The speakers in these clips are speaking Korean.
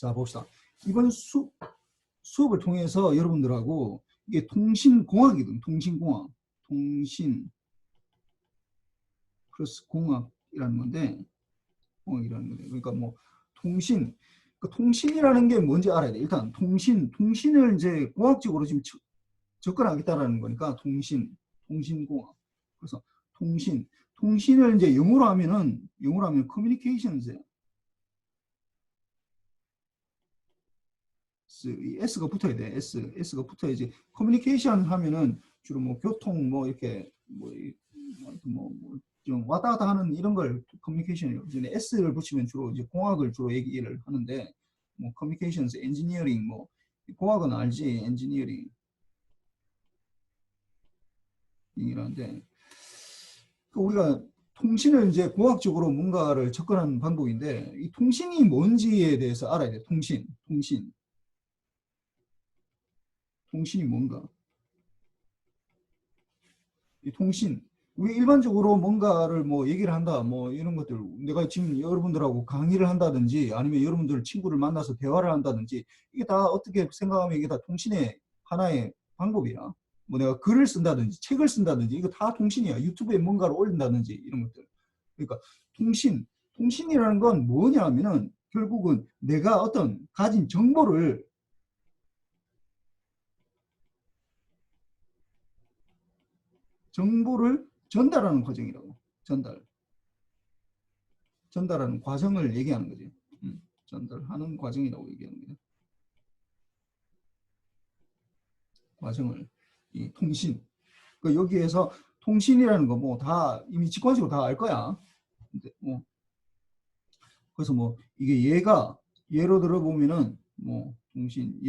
자, 봅시다. 이번 수업을 통해서 여러분들하고 이게 통신공학이거든. 통신공학. 통신 플러스 공학이라는 건데, 이라는 건데. 그러니까 뭐, 통신. 그 통신이라는 게 뭔지 알아야 돼. 일단, 통신을 이제 공학적으로 지금 접근하겠다라는 거니까, 통신공학. 그래서 통신을 이제 영어로 하면 communications에 S가 붙어야 돼. S가 붙어야지. 커뮤니케이션 하면은 주로 뭐 교통 뭐 이렇게 좀 왔다 갔다 하는 이런 걸 커뮤니케이션이에요. S를 붙이면 주로 이제 공학을 주로 얘기를 하는데 뭐 커뮤니케이션스, 엔지니어링 뭐 공학은 알지. 엔지니어링 이라는데 우리가 통신을 이제 공학적으로 뭔가를 접근하는 방법인데 이 통신이 뭔지에 대해서 알아야 돼. 통신이 뭔가? 이 통신. 우리 일반적으로 뭔가를 뭐 얘기를 한다, 뭐 이런 것들. 내가 지금 여러분들하고 강의를 한다든지 아니면 여러분들 친구를 만나서 대화를 한다든지 이게 다 어떻게 생각하면 이게 다 통신의 하나의 방법이야. 뭐 내가 글을 쓴다든지 책을 쓴다든지 이거 다 통신이야. 유튜브에 뭔가를 올린다든지 이런 것들. 그러니까 통신이라는 건 뭐냐 하면은 결국은 내가 어떤 가진 정보를 전달하는 과정이라고. 전달하는 과정을 얘기하는 거지. 전달하는 과정이라고 얘기하는 거죠. 과정을. 이 통신. 그 여기에서 통신이라는 거 뭐 다 이미 직관적으로 다 알 거야. 근데 뭐 그래서 뭐 이게 예로 들어보면은 뭐 통신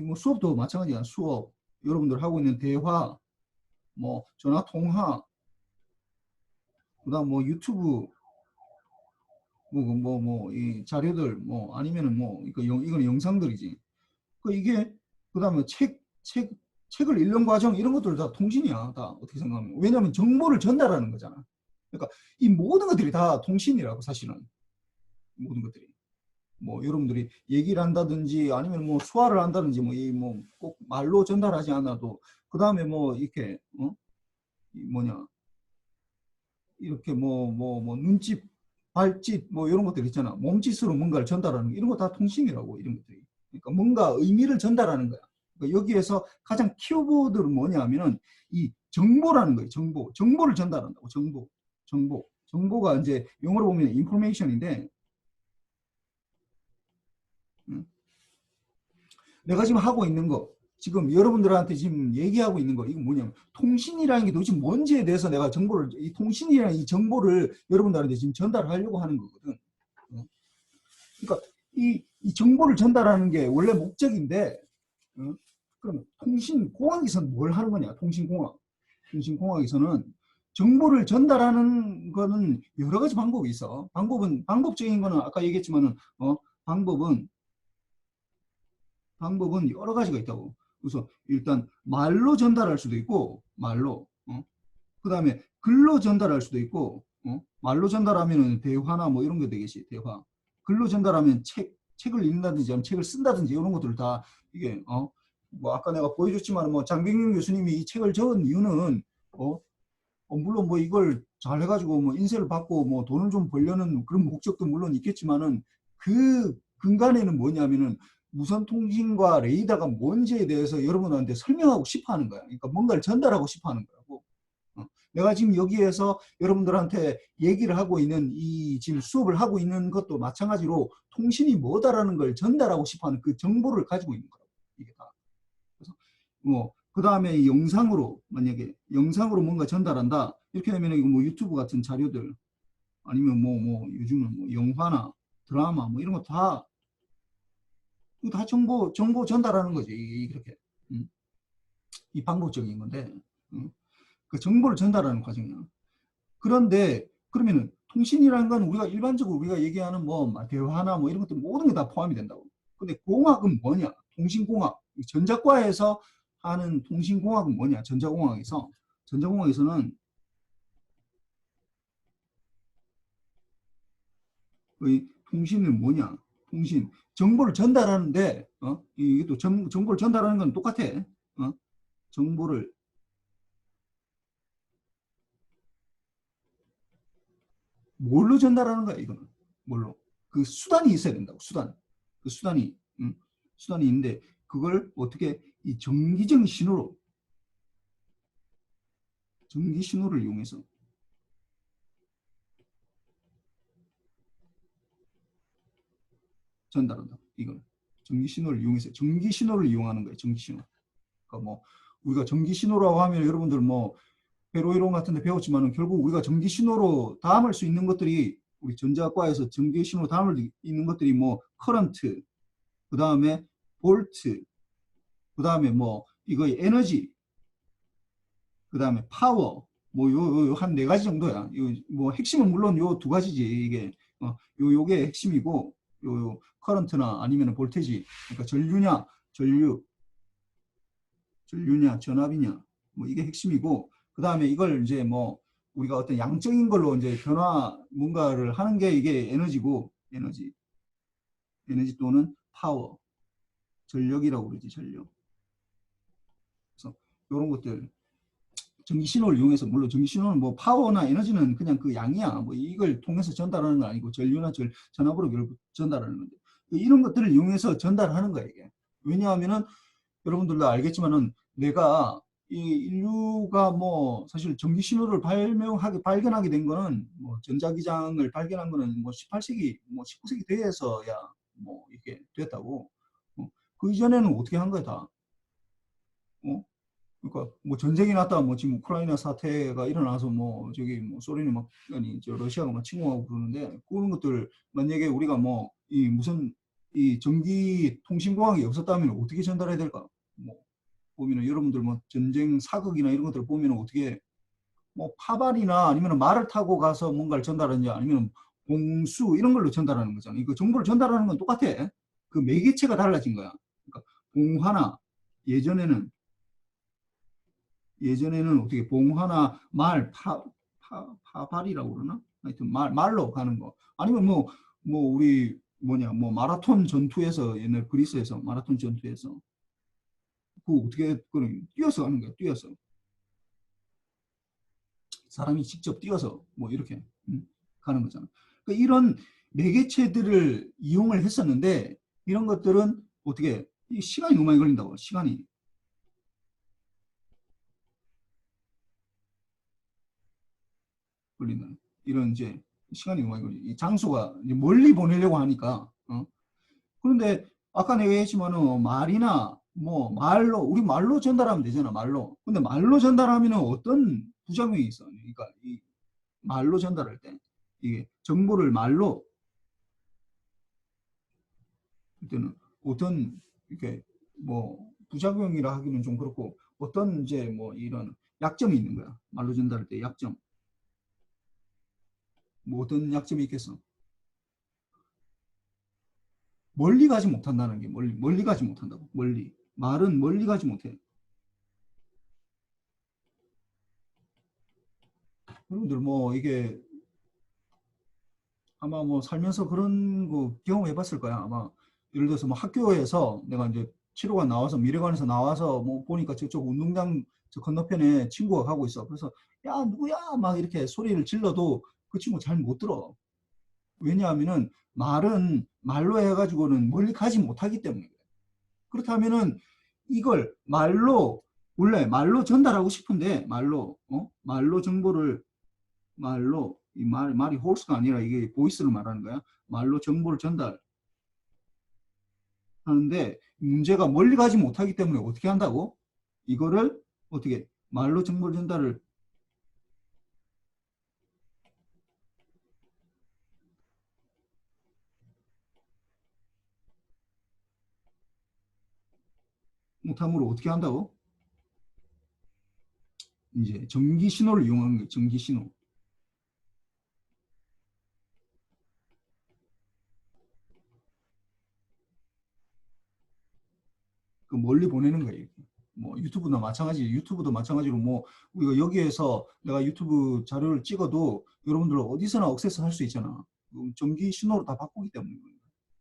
뭐 수업도 마찬가지야. 수업 여러분들 하고 있는 대화 뭐 전화 통화 그다음 뭐 유튜브 이 자료들 뭐 아니면은 뭐 이거는 영상들이지. 이게 그다음에 책을 읽는 과정 이런 것들 다 통신이야. 다 어떻게 생각하면. 왜냐하면 정보를 전달하는 거잖아. 그러니까 이 모든 것들이 다 통신이라고 사실은. 모든 것들이. 뭐 여러분들이 얘기를 한다든지 아니면 뭐 수화를 한다든지 뭐 이 뭐 꼭 말로 전달하지 않아도 그다음에 뭐 이렇게 이렇게 눈짓 발짓 뭐 이런 것들 있잖아. 몸짓으로 뭔가를 전달하는 거 이런 거 다 통신이라고 이런 것들이. 그러니까 뭔가 의미를 전달하는 거야. 그러니까 여기에서 가장 키워드는 뭐냐면은 이 정보라는 거예요. 정보를 전달한다고. 정보가 이제 영어로 보면 information인데 내가 지금 하고 있는 거 지금 여러분들한테 지금 얘기하고 있는 거 이거 뭐냐면 통신이라는 게 도대체 뭔지에 대해서 내가 이 통신이라는 이 정보를 여러분들한테 지금 전달하려고 하는 거거든. 그러니까 이 정보를 전달하는 게 원래 목적인데 그러면 통신공학에서는 뭘 하는 거냐? 통신공학에서는 정보를 전달하는 거는 여러 가지 방법이 있어. 방법적인 거는 아까 얘기했지만은 방법은 여러 가지가 있다고. 그래서 일단 말로 전달할 수도 있고 그 다음에 글로 전달할 수도 있고 말로 전달하면은 대화나 뭐 이런 게 되겠지. 대화. 글로 전달하면 책을 읽는다든지 아니면 책을 쓴다든지 이런 것들을 다 이게 뭐 아까 내가 보여줬지만 뭐 장병윤 교수님이 이 책을 적은 이유는 물론 뭐 이걸 잘 해가지고 뭐 인쇄를 받고 뭐 돈을 좀 벌려는 그런 목적도 물론 있겠지만은 그 근간에는 뭐냐면은 무선통신과 레이더가 뭔지에 대해서 여러분한테 설명하고 싶어 하는 거야. 그러니까 뭔가를 전달하고 싶어 하는 거라고. 내가 지금 여기에서 여러분들한테 얘기를 하고 있는 지금 수업을 하고 있는 것도 마찬가지로 통신이 뭐다라는 걸 전달하고 싶어 하는 그 정보를 가지고 있는 거라고. 이게 다. 그래서 그 다음에 만약에 영상으로 뭔가 전달한다. 이렇게 되면 이거 뭐 유튜브 같은 자료들 아니면 요즘은 뭐 영화나 드라마 뭐 이런 거 다 정보 전달하는 거지. 이렇게. 이 방법적인 건데. 그 정보를 전달하는 과정이야. 그런데 그러면은 통신이라는 건 일반적으로 우리가 얘기하는 대화나 뭐 이런 것들 모든 게 다 포함이 된다고. 근데 공학은 뭐냐? 통신공학. 전자과에서 하는 통신공학은 뭐냐? 전자공학에서는 통신은 뭐냐? 통신, 정보를 전달하는데, 이것도 정보를 전달하는 건 똑같아. 정보를 뭘로 전달하는 거야, 이거는. 뭘로? 그 수단이 있어야 된다고, 수단. 그 수단이, 수단이 있는데, 그걸 어떻게 이 전기적 신호로, 전기 신호를 이용해서 전달한다. 이걸. 전기 신호를 이용해서, 전기 신호를 이용하는 거예요, 전기 신호. 그러니까 뭐, 우리가 전기 신호라고 하면 여러분들 뭐, 회로이론 같은 데 배웠지만은 결국 우리가 전기 신호로 담을 수 있는 것들이 우리 전자과에서 전기 신호로 담을 수 있는 것들이 뭐 커런트, 그 다음에 볼트, 그 다음에 뭐 이거 에너지, 그 다음에 파워, 뭐 요 한 네 가지 정도야. 뭐 핵심은 물론 요 두 가지지. 이게 요게 핵심이고 요 커런트나 아니면 볼테지, 그러니까 전류냐 전압이냐, 뭐 이게 핵심이고, 그 다음에 이걸 이제 뭐 우리가 어떤 양적인 걸로 이제 변화 뭔가를 하는 게 이게 에너지고, 에너지 또는 파워, 전력이라고 그러지, 전력. 그래서 이런 것들 전기 신호를 이용해서, 물론 전기 신호는 뭐 파워나 에너지는 그냥 그 양이야. 뭐 이걸 통해서 전달하는 건 아니고 전류나 전압으로 결국 전달하는 건데, 이런 것들을 이용해서 전달하는 거야 이게. 왜냐하면은 여러분들도 알겠지만은 내가 이 인류가 뭐 사실 전기 신호를 발견하게 된 거는 뭐 전자기장을 발견한 거는 뭐 18세기 뭐 19세기 돼서야 뭐 이렇게 됐다고. 그 이전에는 어떻게 한 거야 다. 어? 그러니까 뭐 전쟁이 났다, 뭐 지금 우크라이나 사태가 일어나서 뭐 저기 뭐 소련이 막 아니 저 러시아가 막 침공하고 그러는데, 그런 것들 만약에 우리가 뭐 이 무슨 이 전기 통신공학이 없었다면 어떻게 전달해야 될까? 뭐 보면은 여러분들 뭐 전쟁 사극이나 이런 것들 보면은 어떻게 뭐 파발이나 아니면 말을 타고 가서 뭔가를 전달하는지, 아니면 공수 이런 걸로 전달하는 거잖아. 이거 정보를 전달하는 건 똑같아. 그 매개체가 달라진 거야. 그러니까 봉화나 예전에는 어떻게 봉화나 파발이라고 그러나? 하여튼 말로 가는 거. 아니면 뭐 우리 뭐 마라톤 전투에서, 옛날 그리스에서 마라톤 전투에서 그 어떻게 그런 뛰어서 가는 거야, 뛰어서. 사람이 직접 뛰어서 뭐 이렇게 가는 거잖아. 그러니까 이런 매개체들을 이용을 했었는데, 이런 것들은 어떻게 시간이 너무 많이 걸린다고. 시간이 걸리는, 이런 이제 시간이 너무 많이 걸리. 이 장소가 이제 멀리 보내려고 하니까. 그런데 아까 내가 얘기했지만은 말이나 뭐 말로, 우리 말로 전달하면 되잖아, 말로. 근데 말로 전달하면은 어떤 부작용이 있어. 그러니까 이 말로 전달할 때 이게 정보를 말로, 그때는 어떤 이렇게 뭐 부작용이라 하기는 좀 그렇고, 어떤 이제 뭐 이런 약점이 있는 거야. 말로 전달할 때 약점. 뭐 어떤 약점이 있겠어? 멀리 가지 못한다는 게, 멀리 가지 못한다고. 멀리. 말은 멀리 가지 못해. 여러분들 뭐 이게 아마 뭐 살면서 그런 거 경험해 봤을 거야. 아마 예를 들어서 뭐 학교에서 내가 이제 치료관 나와서, 미래관에서 나와서 뭐 보니까 저쪽 운동장 저 건너편에 친구가 가고 있어. 그래서 야 누구야 막 이렇게 소리를 질러도 그 친구 잘 못 들어. 왜냐하면은 말은 말로 해가지고는 멀리 가지 못하기 때문에. 그렇다면은 이걸 말로, 원래 말로 전달하고 싶은데, 말로 정보를, 말이 홀스가 아니라 이게 보이스를 말하는 거야. 말로 정보를 전달하는데 문제가 멀리 가지 못하기 때문에 어떻게 한다고? 이거를 어떻게 말로 정보를 전달을 못함으로 어떻게 한다고? 이제 전기 신호를 이용하는 거예요. 전기 신호. 그 멀리 보내는 거예요. 뭐 유튜브도 마찬가지로 뭐 우리가 여기에서 내가 유튜브 자료를 찍어도 여러분들 어디서나 억세스 할 수 있잖아. 전기 신호로 다 바꾸기 때문에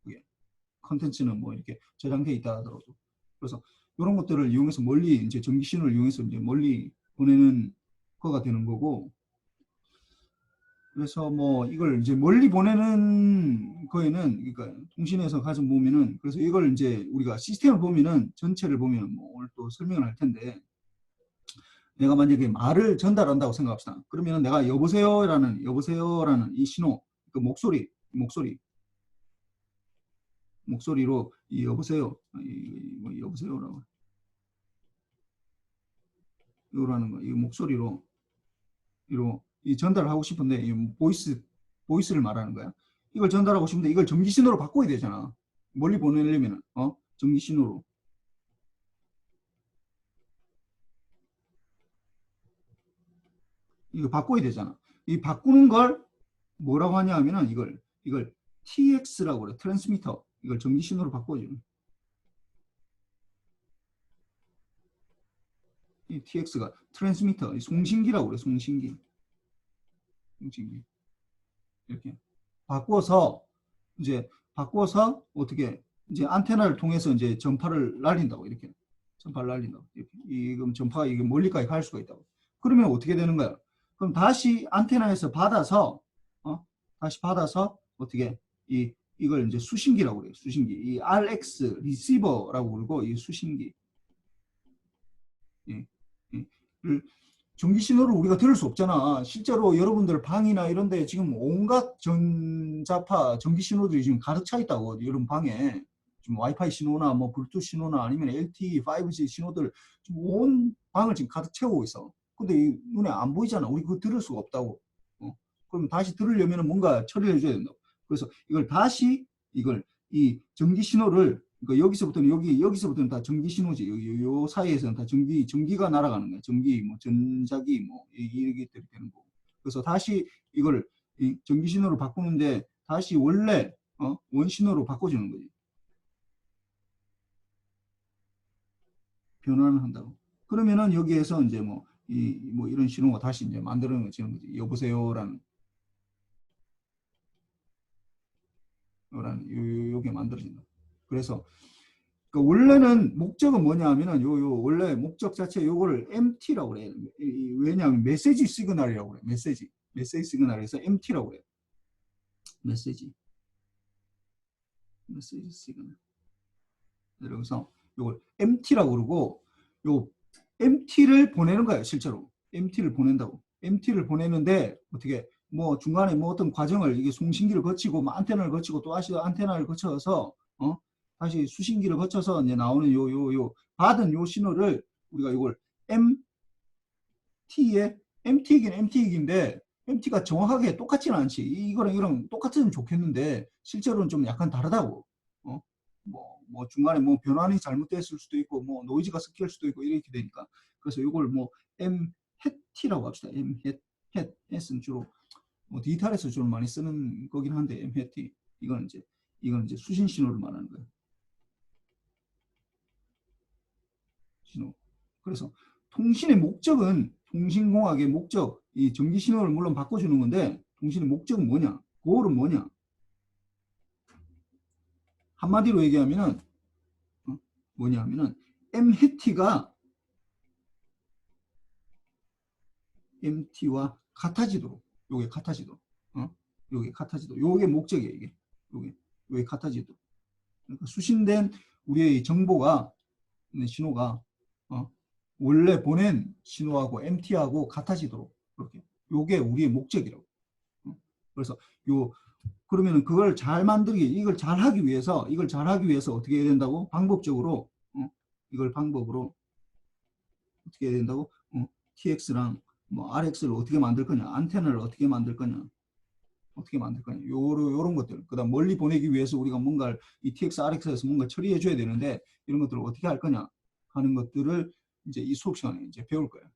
그게. 컨텐츠는 뭐 이렇게 저장돼 있다 하더라도. 그래서 이런 것들을 이용해서 멀리 이제 전기 신호를 이용해서 이제 멀리 보내는 거가 되는 거고. 그래서 뭐 이걸 이제 멀리 보내는 거에는 그러니까 통신에서 가서 보면은 그래서 이걸 이제 우리가 시스템을 보면은 전체를 보면 뭐 오늘 또 설명을 할 텐데 내가 만약에 말을 전달한다고 생각합시다. 그러면 내가 여보세요라는 이 신호, 그 목소리로 이 여보세요, 뭐 여보세요라고 요라는 거, 이 목소리로 이 전달을 하고 싶은데 이 보이스를 말하는 거야. 이걸 전달하고 싶은데 이걸 전기 신호로 바꿔야 되잖아. 멀리 보내려면 전기 신호로. 이거 바꿔야 되잖아. 이 바꾸는 걸 뭐라고 하냐 하면은 이걸 TX라고 그래. 트랜스미터. 이걸 전기 신호로 바꿔주는. 이 TX가 트랜스미터, 송신기라고 그래. 송신기. 이렇게 바꿔서 이제 어떻게 이제 안테나를 통해서 이제 전파를 날린다고 이렇게. 전파를 날린다고. 이렇게. 그럼 전파가 이게 멀리까지 갈 수가 있다고. 그러면 어떻게 되는 거야? 그럼 다시 안테나에서 받아서 다시 받아서 어떻게 이걸 이제 수신기라고 그래요. 수신기. 이 RX 리시버라고 부르고 이 수신기. 예, 예. 전기 신호를 우리가 들을 수 없잖아. 실제로 여러분들 방이나 이런 데 지금 온갖 전자파 전기 신호들이 지금 가득 차 있다고. 여러분 방에 지금 와이파이 신호나 뭐 블루투스 신호나 아니면 LTE, 5G 신호들 지금 온 방을 지금 가득 채우고 있어. 근데 눈에 안 보이잖아. 우리 그거 들을 수가 없다고. 그럼 다시 들으려면 뭔가 처리를 해줘야 된다고. 그래서 이걸 다시 이 전기 신호를 그러니까 여기서부터는 다 전기 신호지. 요 사이에서는 다 전기가 날아가는 거야. 전기 뭐 전자기 뭐 이렇게 되는 거고. 그래서 다시 이걸 이 전기 신호로 바꾸는데 다시 원래 원 신호로 바꿔주는 거지. 변환을 한다고. 그러면은 여기에서 이제 뭐 이런 신호가 다시 이제 만들어지는 거지. 여보세요라는 요게 만들어진다. 그래서 그 원래는 목적은 뭐냐 하면은 원래 목적 자체 요거를 MT라고 그래요. 왜냐하면 메시지 시그널이라고 그래요. 메시지 시그널에서 MT라고 해요. 메시지 시그널. 그래서 요걸 MT라고 그러고 요 MT를 보내는 거예요. 실제로 MT를 보낸다고. MT를 보내는데 어떻게 뭐 중간에 뭐 어떤 과정을 이게 송신기를 거치고 뭐 안테나를 거치고 또 다시 안테나를 거쳐서 다시 수신기를 거쳐서 이제 나오는 받은 요 신호를 우리가 이걸 MT이긴 MT이긴데 MT가 정확하게 똑같지는 않지. 이거랑 똑같으면 좋겠는데 실제로는 좀 약간 다르다고. 뭐 중간에 뭐 변환이 잘못됐을 수도 있고 뭐 노이즈가 섞일 수도 있고 이렇게 되니까. 그래서 이걸 뭐 M 햇티라고 합시다. M 햇은 주로 뭐 디지털에서 주로 많이 쓰는 거긴 한데 M 햇티 이건 이제 수신 신호를 말하는 거예요. 신호. 그래서 통신의 목적은 통신공학의 목적, 이 전기 신호를 물론 바꿔주는 건데 통신의 목적은 뭐냐? 고울은 뭐냐? 한마디로 얘기하면은 뭐냐 하면은 MT가 MT와 같아지도록 요게 같아지도록 요게 같아지도록 요게 목적이에요. 요게 같아지도록. 그러니까 수신된 우리의 정보가 신호가 원래 보낸 신호하고 MT하고 같아지도록 그렇게 요게 우리의 목적이라고. 그래서 그러면은 그걸 잘 만들기 이걸 잘 하기 위해서 어떻게 해야 된다고? 방법적으로 이걸 방법으로 어떻게 해야 된다고? TX랑 뭐 RX를 어떻게 만들 거냐? 안테나를 어떻게 만들 거냐? 요런 것들. 그다음 멀리 보내기 위해서 우리가 뭔가를 이 TX, RX에서 뭔가 처리해 줘야 되는데 이런 것들을 어떻게 할 거냐 하는 것들을 이제 이 수업 시간에 이제 배울 거예요.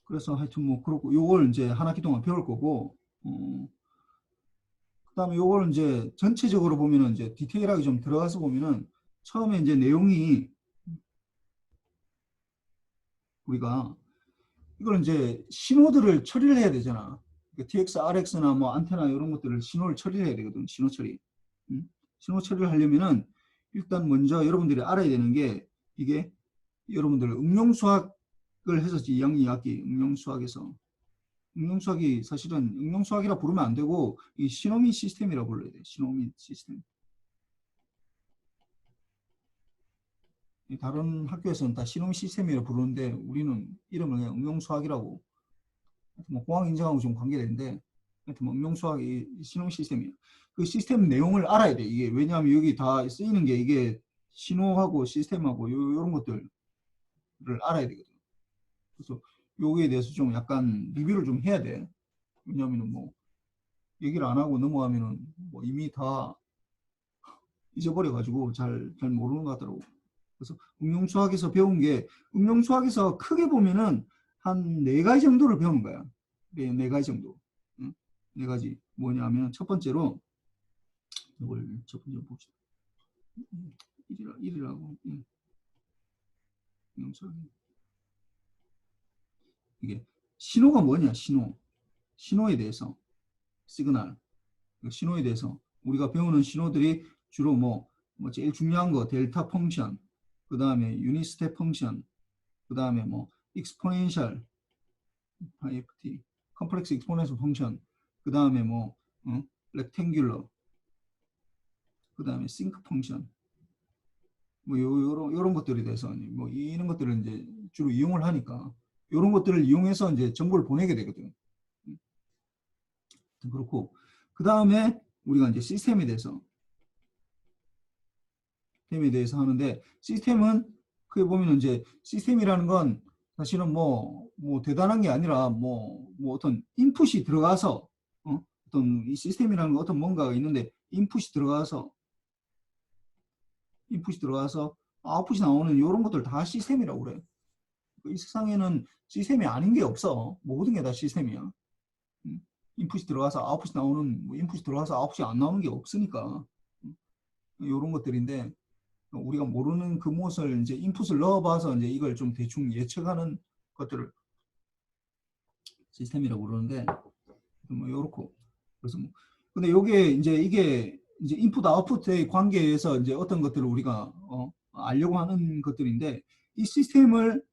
그래서 하여튼 뭐 그렇고 요걸 이제 한 학기 동안 배울 거고 그다음에 요걸 이제 전체적으로 보면은 이제 디테일하게 좀 들어가서 보면은 처음에 이제 내용이 우리가 이걸 이제 신호들을 처리를 해야 되잖아. TX, RX나 뭐 안테나 이런 것들을 신호를 처리를 해야 되거든. 신호 처리. 신호 처리를 하려면은 일단 먼저 여러분들이 알아야 되는 게 이게 여러분들 응용수학을 해서 2학년 2학기 응용수학에서 응용수학이 사실은 응용수학이라 부르면 안 되고 이 시노미 시스템이라고 불러야 돼. 시노미 시스템. 다른 학교에서는 다 시노미 시스템이라고 부르는데 우리는 이름을 그냥 응용수학이라고. 뭐 공학 인정하고 좀 관계되는데 하여튼 뭐 응용수학이 시노미 시스템이에요. 그 시스템 내용을 알아야 돼. 이게 왜냐하면 여기 다 쓰이는 게 이게 신호하고 시스템하고 이런 것들을 알아야 되거든. 그래서 여기에 대해서 좀 약간 리뷰를 좀 해야 돼. 왜냐하면 뭐 얘기를 안 하고 넘어가면은 뭐 이미 다 잊어버려가지고 잘 모르는 것 같더라고. 그래서 응용수학에서 배운 게 응용수학에서 크게 보면은 한 4가지 정도를 배우는 거야. 네 가지 정도. 응? 4가지. 뭐냐면 첫 번째로 이걸 첫 번째 봅시다. 1이라고. 응용수학. 이게 신호가 뭐냐? 신호에 대해서 시그널. 신호에 대해서 우리가 배우는 신호들이 주로 뭐 제일 중요한 거 델타 펑션, 그 다음에 유닛 스텝 펑션, 그 다음에 뭐 익스포넨셜, IFT, 컴플렉스 익스포넨셜 펑션, 그 다음에 뭐 렉탱귤러, 그 다음에 싱크 펑션, 뭐 요런 것들에 대해서 뭐 이런 것들을 이제 주로 이용을 하니까 이런 것들을 이용해서 이제 정보를 보내게 되거든. 그렇고 그 다음에 우리가 이제 시스템에 대해서 하는데 시스템은 크게 보면 이제 시스템이라는 건 사실은 뭐 대단한 게 아니라 뭐 어떤 인풋이 들어가서 어떤 이 시스템이라는 건 어떤 뭔가가 있는데 인풋이 들어가서 아웃풋이 나오는 이런 것들 다 시스템이라고 그래. 이 세상에는 시스템이 아닌 게 없어. 모든 게 다 시스템이야. 인풋이 들어가서 아웃풋이 나오는 인풋이 들어가서 아웃풋이 안 나오는 게 없으니까 이런 것들인데 우리가 모르는 그 무엇을 이제 인풋을 넣어봐서 이제 이걸 좀 대충 예측하는 것들을 시스템이라고 그러는데 뭐 요렇고 그래서 뭐 근데 요게 이게 이제 인풋 아웃풋의 관계에서 이제 어떤 것들을 우리가 알려고 하는 것들인데 이 시스템을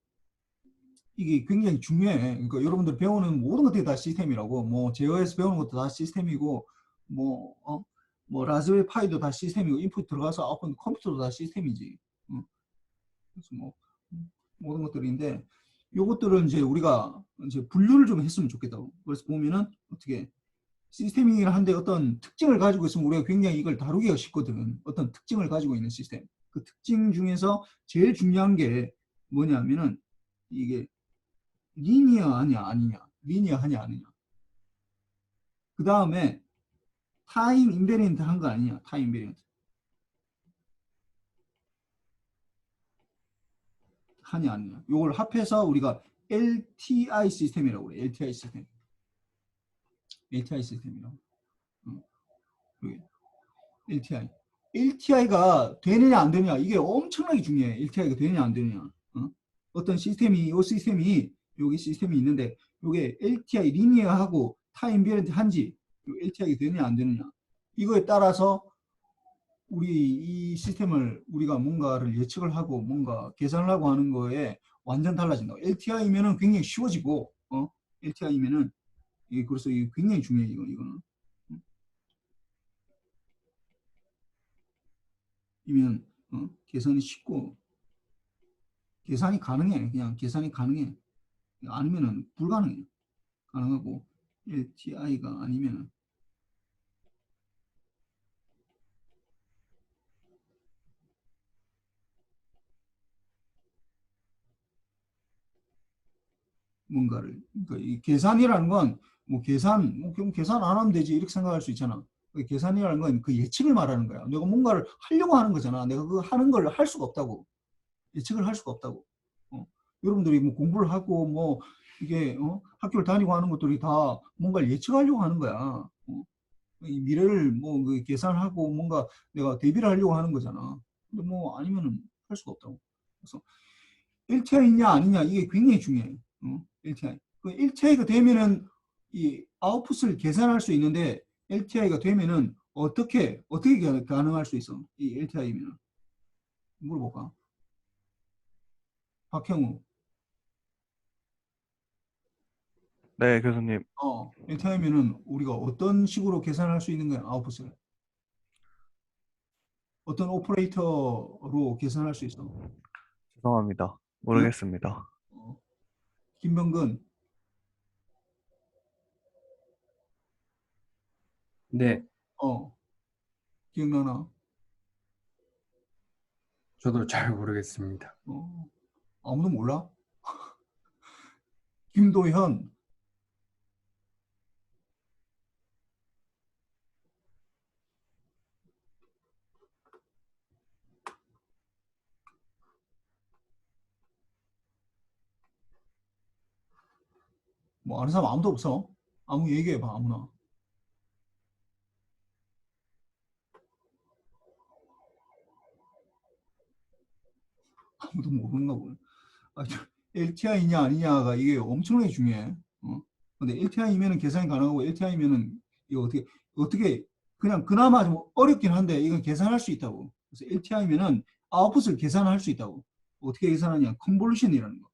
이게 굉장히 중요해. 그러니까 여러분들 배우는 모든 것들이 다 시스템이라고 뭐 제어에서 배우는 것도 다 시스템이고 뭐 라즈베리 파이도 다 시스템이고 인풋 들어가서 아웃풋 컴퓨터도 다 시스템이지. 그래서 뭐 모든 것들인데 요것들을 이제 우리가 이제 분류를 좀 했으면 좋겠다고. 그래서 보면은 어떻게 시스템이긴 한데 어떤 특징을 가지고 있으면 우리가 굉장히 이걸 다루기가 쉽거든. 어떤 특징을 가지고 있는 시스템. 그 특징 중에서 제일 중요한 게 뭐냐면은 이게 리니어하냐 아니냐. 리니어하냐 아니냐. 그 다음에 타임 인베리언트 한 거 아니냐. 타임 인베리언트. 하냐 아니냐. 요걸 합해서 우리가 LTI 시스템이라고 그래. LTI 시스템. LTI 시스템이라고. LTI. LTI가 되느냐 안 되느냐 이게 엄청나게 중요해. LTI가 되느냐 안 되느냐. 어떤 시스템이 여기 시스템이 있는데 이게 LTI 리니어하고 타임 비어런트 한지 LTI가 되느냐 안 되느냐 이거에 따라서 우리 이 시스템을 우리가 뭔가를 예측을 하고 뭔가 계산을 하고 하는 거에 완전 달라진다. LTI면은 굉장히 쉬워지고 LTI면은 그래서 이게 굉장히 중요해 이거는. 이면 계산이 쉽고 계산이 가능해. 그냥 계산이 가능해. 아니면은 불가능해. 가능하고 LTI가 아니면은 뭔가를 그러니까 이 계산이라는 건 뭐 그럼 계산 안 하면 되지 이렇게 생각할 수 있잖아. 계산이라는 건 그 예측을 말하는 거야. 내가 뭔가를 하려고 하는 거잖아. 내가 그 하는 걸 할 수가 없다고. 예측을 할 수가 없다고. 여러분들이 뭐 공부를 하고 뭐 이게 학교를 다니고 하는 것들이 다 뭔가를 예측하려고 하는 거야. 이 미래를 뭐그 계산하고 뭔가 내가 대비를 하려고 하는 거잖아. 근데 뭐 아니면은 할 수가 없다고. 그래서 LTI냐 아니냐 이게 굉장히 중요해. LTI. 그 LTI가 되면은 이 아웃풋을 계산할 수 있는데 LTI가 되면은 어떻게 가능할 수 있어? 이 LTI면 물어볼까? 박형우. 네, 교수님. LTI면은 우리가 어떤 식으로 계산할 수 있는 거야? 아웃풋을 어떤 오퍼레이터로 계산할 수 있어? 죄송합니다. 응? 모르겠습니다. 어, 김병근. 네, 어, 기억나나? 저도 잘 모르겠습니다. 어, 아무도 몰라? 김도현. 뭐 아는 사람 아무도 없어? 아무 얘기해봐 아무나. 아무도 모르는가 보네. 아, LTI냐 아니냐가 이게 엄청나게 중요해. 근데 LTI면은 계산이 가능하고 LTI면은 이거 어떻게 그냥 그나마 좀 어렵긴 한데 이건 계산할 수 있다고. 그래서 LTI면은 아웃풋을 계산할 수 있다고. 어떻게 계산하냐? 컨볼루션이라는 거.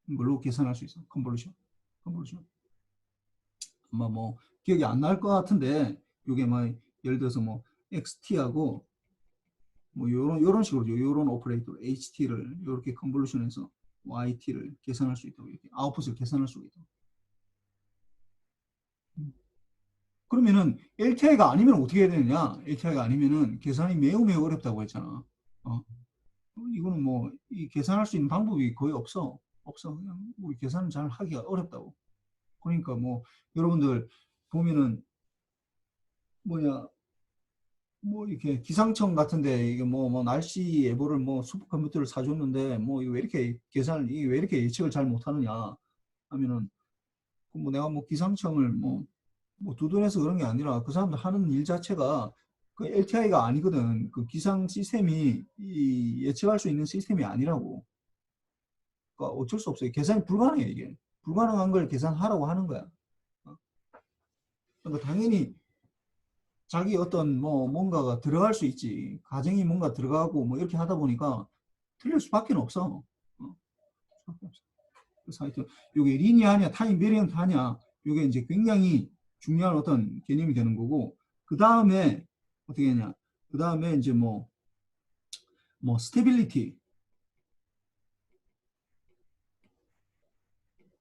이걸로 계산할 수 있어. 컨볼루션. 컨볼루션. 아마 뭐 기억이 안 날 것 같은데 이게 뭐 예를 들어서 뭐 XT하고 뭐 요런 식으로 요런 오퍼레이터 HT를 이렇게 컨볼루션해서 YT를 계산할 수 있다고 이렇게 아웃풋을 계산할 수 있다고. 그러면은 LTI가 아니면 어떻게 해야 되느냐? LTI가 아니면은 계산이 매우 어렵다고 했잖아. 어? 이거는 뭐 이 계산할 수 있는 방법이 거의 없어. 없어. 그냥 우리 계산을 잘 하기가 어렵다고. 그러니까 뭐 여러분들 보면은 뭐냐 뭐 이렇게 기상청 같은데 이게 뭐 날씨 예보를 뭐 슈퍼컴퓨터를 사줬는데 뭐 이거 왜 이렇게 이게 왜 이렇게 예측을 잘 못하느냐 하면은 뭐 내가 뭐 기상청을 뭐 두둔해서 그런 게 아니라 그 사람들 하는 일 자체가 그 LTI가 아니거든. 그 기상 시스템이 이 예측할 수 있는 시스템이 아니라고. 그러니까 어쩔 수 없어요. 계산이 불가능해 이게. 불가능한 걸 계산하라고 하는 거야. 그러니까 당연히 자기 어떤 뭐 뭔가가 들어갈 수 있지. 가정이 뭔가 들어가고 뭐 이렇게 하다 보니까 틀릴 수밖에 없어. 그래서 하여튼 이게 리니어하냐 타임 베리언트 하냐 이게 이제 굉장히 중요한 어떤 개념이 되는 거고 그 다음에 어떻게 했냐 그 다음에 이제 뭐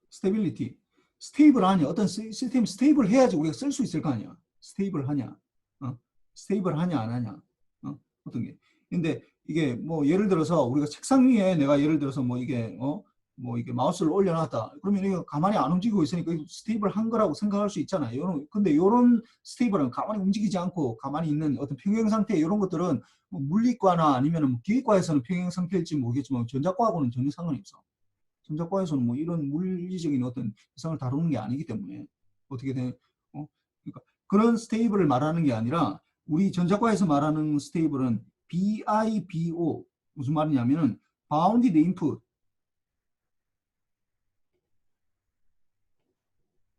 스테빌리티 스테이블 하냐 어떤 시스템이 스테이블 해야지 우리가 쓸 수 있을 거 아니야 스테이블 하냐 스테이블 하냐 안 하냐 어떤 게 근데 이게 뭐 예를 들어서 우리가 책상 위에 내가 예를 들어서 뭐 이게 마우스를 올려놨다 그러면 이거 가만히 안 움직이고 있으니까 스테이블 한 거라고 생각할 수 있잖아요. 근데 이런 스테이블은 가만히 움직이지 않고 가만히 있는 어떤 평형 상태 이런 것들은 뭐 물리과나 아니면 뭐 기계과에서는 평형 상태일지 모르겠지만 전자과하고는 전혀 상관이 없어. 전자과에서는 뭐 이런 물리적인 어떤 이상을 다루는 게 아니기 때문에 어떻게 돼? 그러니까 그런 스테이블을 말하는 게 아니라 우리 전자과에서 말하는 스테이블은 BIBO 무슨 말이냐면은 bounded input,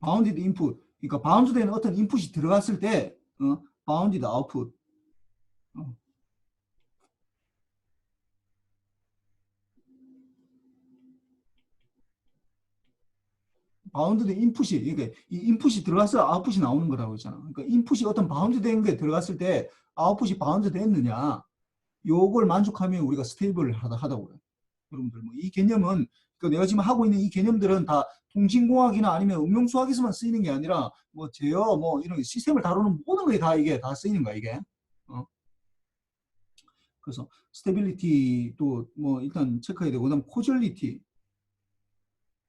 bounded input. 그러니까 바운드된 어떤 인풋이 들어갔을 때 bounded output. 어, 바운드된 인풋이 그러니까 이 인풋이 들어가서 아웃풋이 나오는 거라고 했잖아. 그러니까 인풋이 어떤 바운드된 게 들어갔을 때 아웃풋이 바운드 됐느냐 요걸 만족하면 우리가 스테이블을 하다고 그래요. 여러분들 뭐이 개념은 그 내가 지금 하고 있는 이 개념들은 다 통신공학이나 아니면 응용수학에서만 쓰이는 게 아니라 뭐 제어 뭐 이런 시스템을 다루는 모든 게 다 이게 다 쓰이는 거야 이게. 어? 그래서 스테빌리티도 뭐 일단 체크해야 되고 그다음 코절리티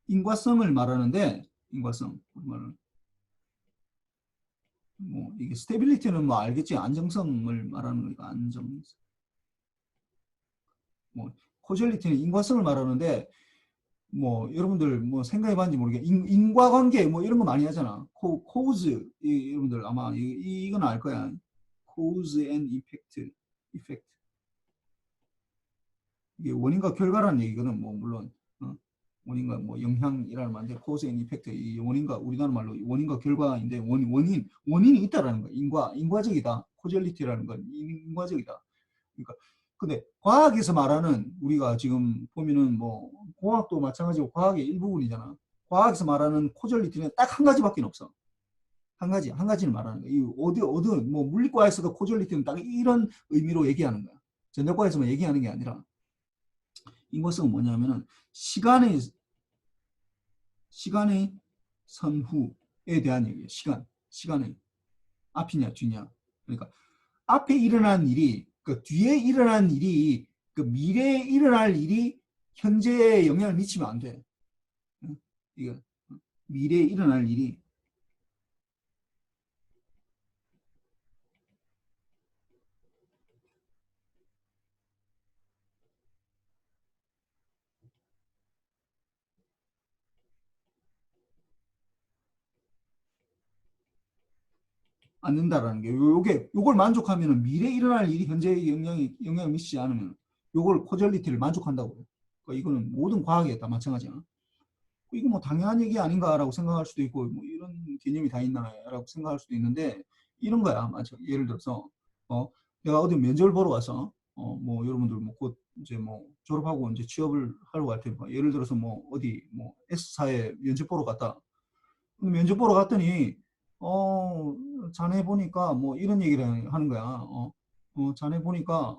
인과성을 말하는데 인과성 뭐 이게 스테빌리티는 뭐 알겠지 안정성을 말하는 거니까 안정 뭐 코절리티는 인과성을 말하는데 뭐 여러분들 뭐 생각해 봤는지 모르겠 인과관계 뭐 이런 거 많이 하잖아. 코즈 여러분들 아마 이건 알 거야. cause and effect 이게 원인과 결과라는 얘기거든. 뭐 물론 원인과 뭐 영향이라는 말인데 cause and effect 이 원인과 우리나라 말로 원인과 결과인데 원인이 있다라는 거야. 인과적이다. causality 건 인과적이다. 그러니까 근데 과학에서 말하는 우리가 지금 보면은 뭐 공학도 마찬가지고 과학의 일부분이잖아. 과학에서 말하는 causality 딱 한 가지밖에 없어. 한 가지를 말하는 거야. 이 뭐 물리과에서도 causality 딱 이런 의미로 얘기하는 거야. 전자과에서만 얘기하는 게 아니라 인과성은 뭐냐면은 시간의 선후에 대한 얘기예요. 시간의 앞이냐 뒤냐. 그러니까 앞에 일어난 일이 그 뒤에 일어난 일이 그 미래에 일어날 일이 현재에 영향을 미치면 안 돼. 이거 미래에 일어날 일이 않는다라는 게 요걸 만족하면은 미래에 일어날 일이 현재에 영향을 미치지 않으면 요걸 코절리티를 만족한다고. 그러니까 이거는 모든 과학에 다 마찬가지야. 이거 뭐 당연한 얘기 아닌가라고 생각할 수도 있고 뭐 이런 개념이 다 있나라고 생각할 수도 있는데 이런 거야. 맞아. 예를 들어서 내가 어디 면접을 보러 가서 뭐 여러분들 뭐 곧 이제 뭐 졸업하고 이제 취업을 하러 갈 테니까 예를 들어서 뭐 어디 뭐 S사에 면접 보러 갔다. 근데 면접 보러 갔더니 어 자네 보니까 뭐 이런 얘기를 하는 거야. 자네 보니까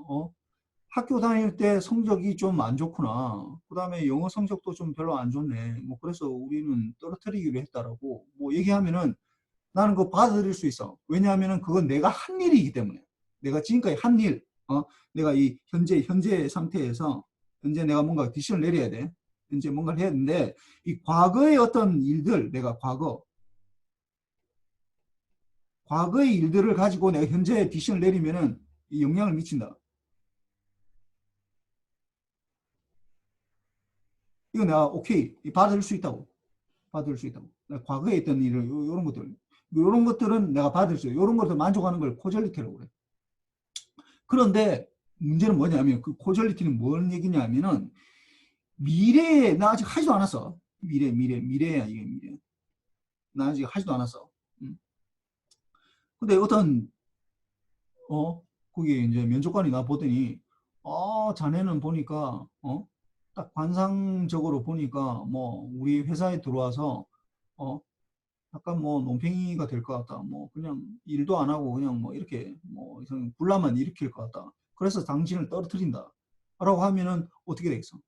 학교 다닐 때 성적이 좀 안 좋구나. 그다음에 영어 성적도 좀 별로 안 좋네. 뭐 그래서 우리는 떨어뜨리기로 했다라고 뭐 얘기하면은 나는 그거 받아들일 수 있어. 왜냐하면은 그건 내가 한 일이기 때문에. 내가 지금까지 한 일, 내가 이 현재 상태에서 현재 내가 뭔가 디시전을 내려야 돼. 현재 뭔가를 해야 되는데 이 과거의 어떤 일들, 내가 과거의 일들을 가지고 내가 현재 디시전을 내리면은 이 영향을 미친다. 이거 내가 오케이 받을 수 있다고. 과거에 있던 일을 이런 것들은 내가 받을 수 있어요. 이런 것들 만족하는 걸 코절리티라고 그래. 그런데 문제는 뭐냐면 그 코절리티는 뭔 얘기냐면은 미래에 나 아직 하지도 않았어. 미래야 이게 미래. 나 아직 하지도 않았어. 근데 어떤 거기 이제 면접관이 나 보더니 자네는 보니까 딱 관상적으로 보니까 뭐 우리 회사에 들어와서 어 약간 뭐 논팽이가 될 것 같다. 뭐 그냥 일도 안 하고 그냥 뭐 이렇게 뭐 분란만 일으킬 것 같다. 그래서 당신을 떨어뜨린다. 라고 하면은 어떻게 되겠어?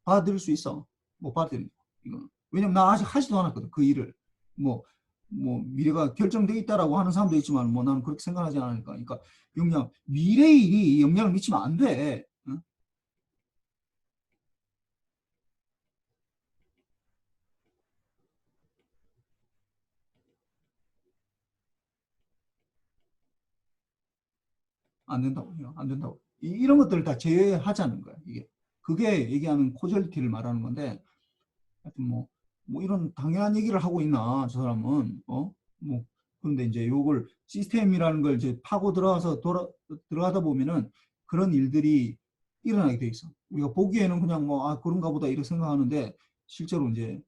받아들일 수 있어. 뭐 받아들일 이거. 왜냐면 나 아직 하지도 않았거든. 그 일을. 뭐, 뭐 미래가 결정돼 있다라고 하는 사람도 있지만 뭐 나는 그렇게 생각하지 않으니까. 그러니까 미래의 일이 영향을 미치면 안 돼. 응? 안 된다고 해요. 안 된다고. 이런 것들을 다 제외하자는 거야. 이게. 그게 얘기하는 코절리티를 말하는 건데 하여튼 뭐 이런 당연한 얘기를 하고 있나 저 사람은 뭐 그런데 이제 요걸 시스템이라는 걸 이제 파고 들어가서 들어가다 보면은 그런 일들이 일어나게 돼 있어. 우리가 보기에는 그냥 뭐 그런가 보다 이렇게 생각하는데 실제로 이제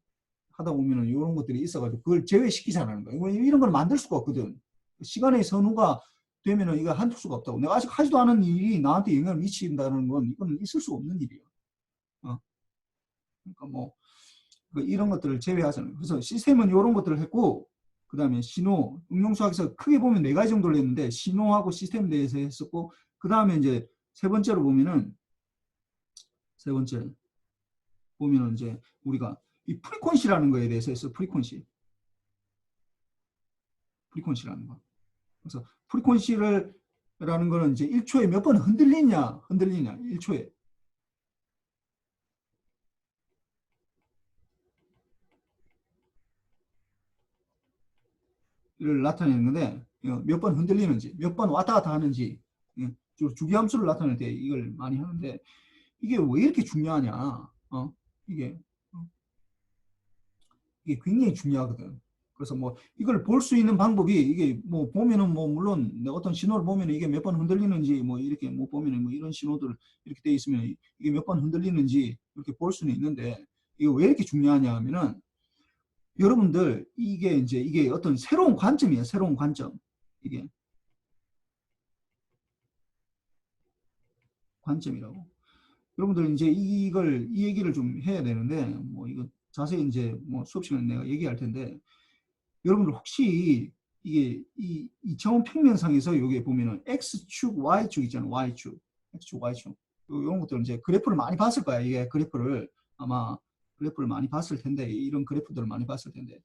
하다 보면은 이런 것들이 있어가지고 그걸 제외시키자는 거야. 이런 걸 만들 수가 없거든. 시간의 선후가 되면은 이거 한둘 수가 없다고. 내가 아직 하지도 않은 일이 나한테 영향을 미친다는 건 이건 있을 수 없는 일이야. 그러니까 뭐 이런 것들을 제외하잖아요. 그래서 시스템은 이런 것들을 했고, 그 다음에 신호, 응용수학에서 크게 보면 네 가지 정도를 했는데, 신호하고 시스템에 대해서 했었고, 그 다음에 이제 세 번째로 보면은, 세 번째 보면은 이제 우리가 이 프리퀀시라는 거에 대해서 했어. 프리퀀시라는 거. 그래서 프리퀀시라는 거는 이제 1초에 몇 번 흔들리냐, 1초에. 를 나타내는 건데 몇 번 흔들리는지 몇 번 왔다 갔다 하는지 주기함수를 나타낼 때 이걸 많이 하는데 이게 왜 이렇게 중요하냐 이게 이게 굉장히 중요하거든. 그래서 뭐 이걸 볼 수 있는 방법이 이게 뭐 보면은 뭐 물론 어떤 신호를 보면은 이게 몇 번 흔들리는지 뭐 이렇게 뭐 보면은 뭐 이런 신호들 이렇게 돼 있으면 이게 몇 번 흔들리는지 이렇게 볼 수는 있는데 이거 왜 이렇게 중요하냐 하면은 여러분들 이게 어떤 새로운 관점이에요. 새로운 관점. 이게 관점이라고. 여러분들 이제 이 얘기를 좀 해야 되는데 뭐 이거 자세히 이제 뭐 수업 시간에 내가 얘기할 텐데 여러분들 혹시 이게 이 이차원 평면상에서 여기 보면은 x축, y축 있잖아요. y축, x축, y축 이런 것들 이제 그래프를 많이 봤을 거야. 이게 그래프를 아마 그래프를 많이 봤을 텐데 이런 그래프들을 많이 봤을 텐데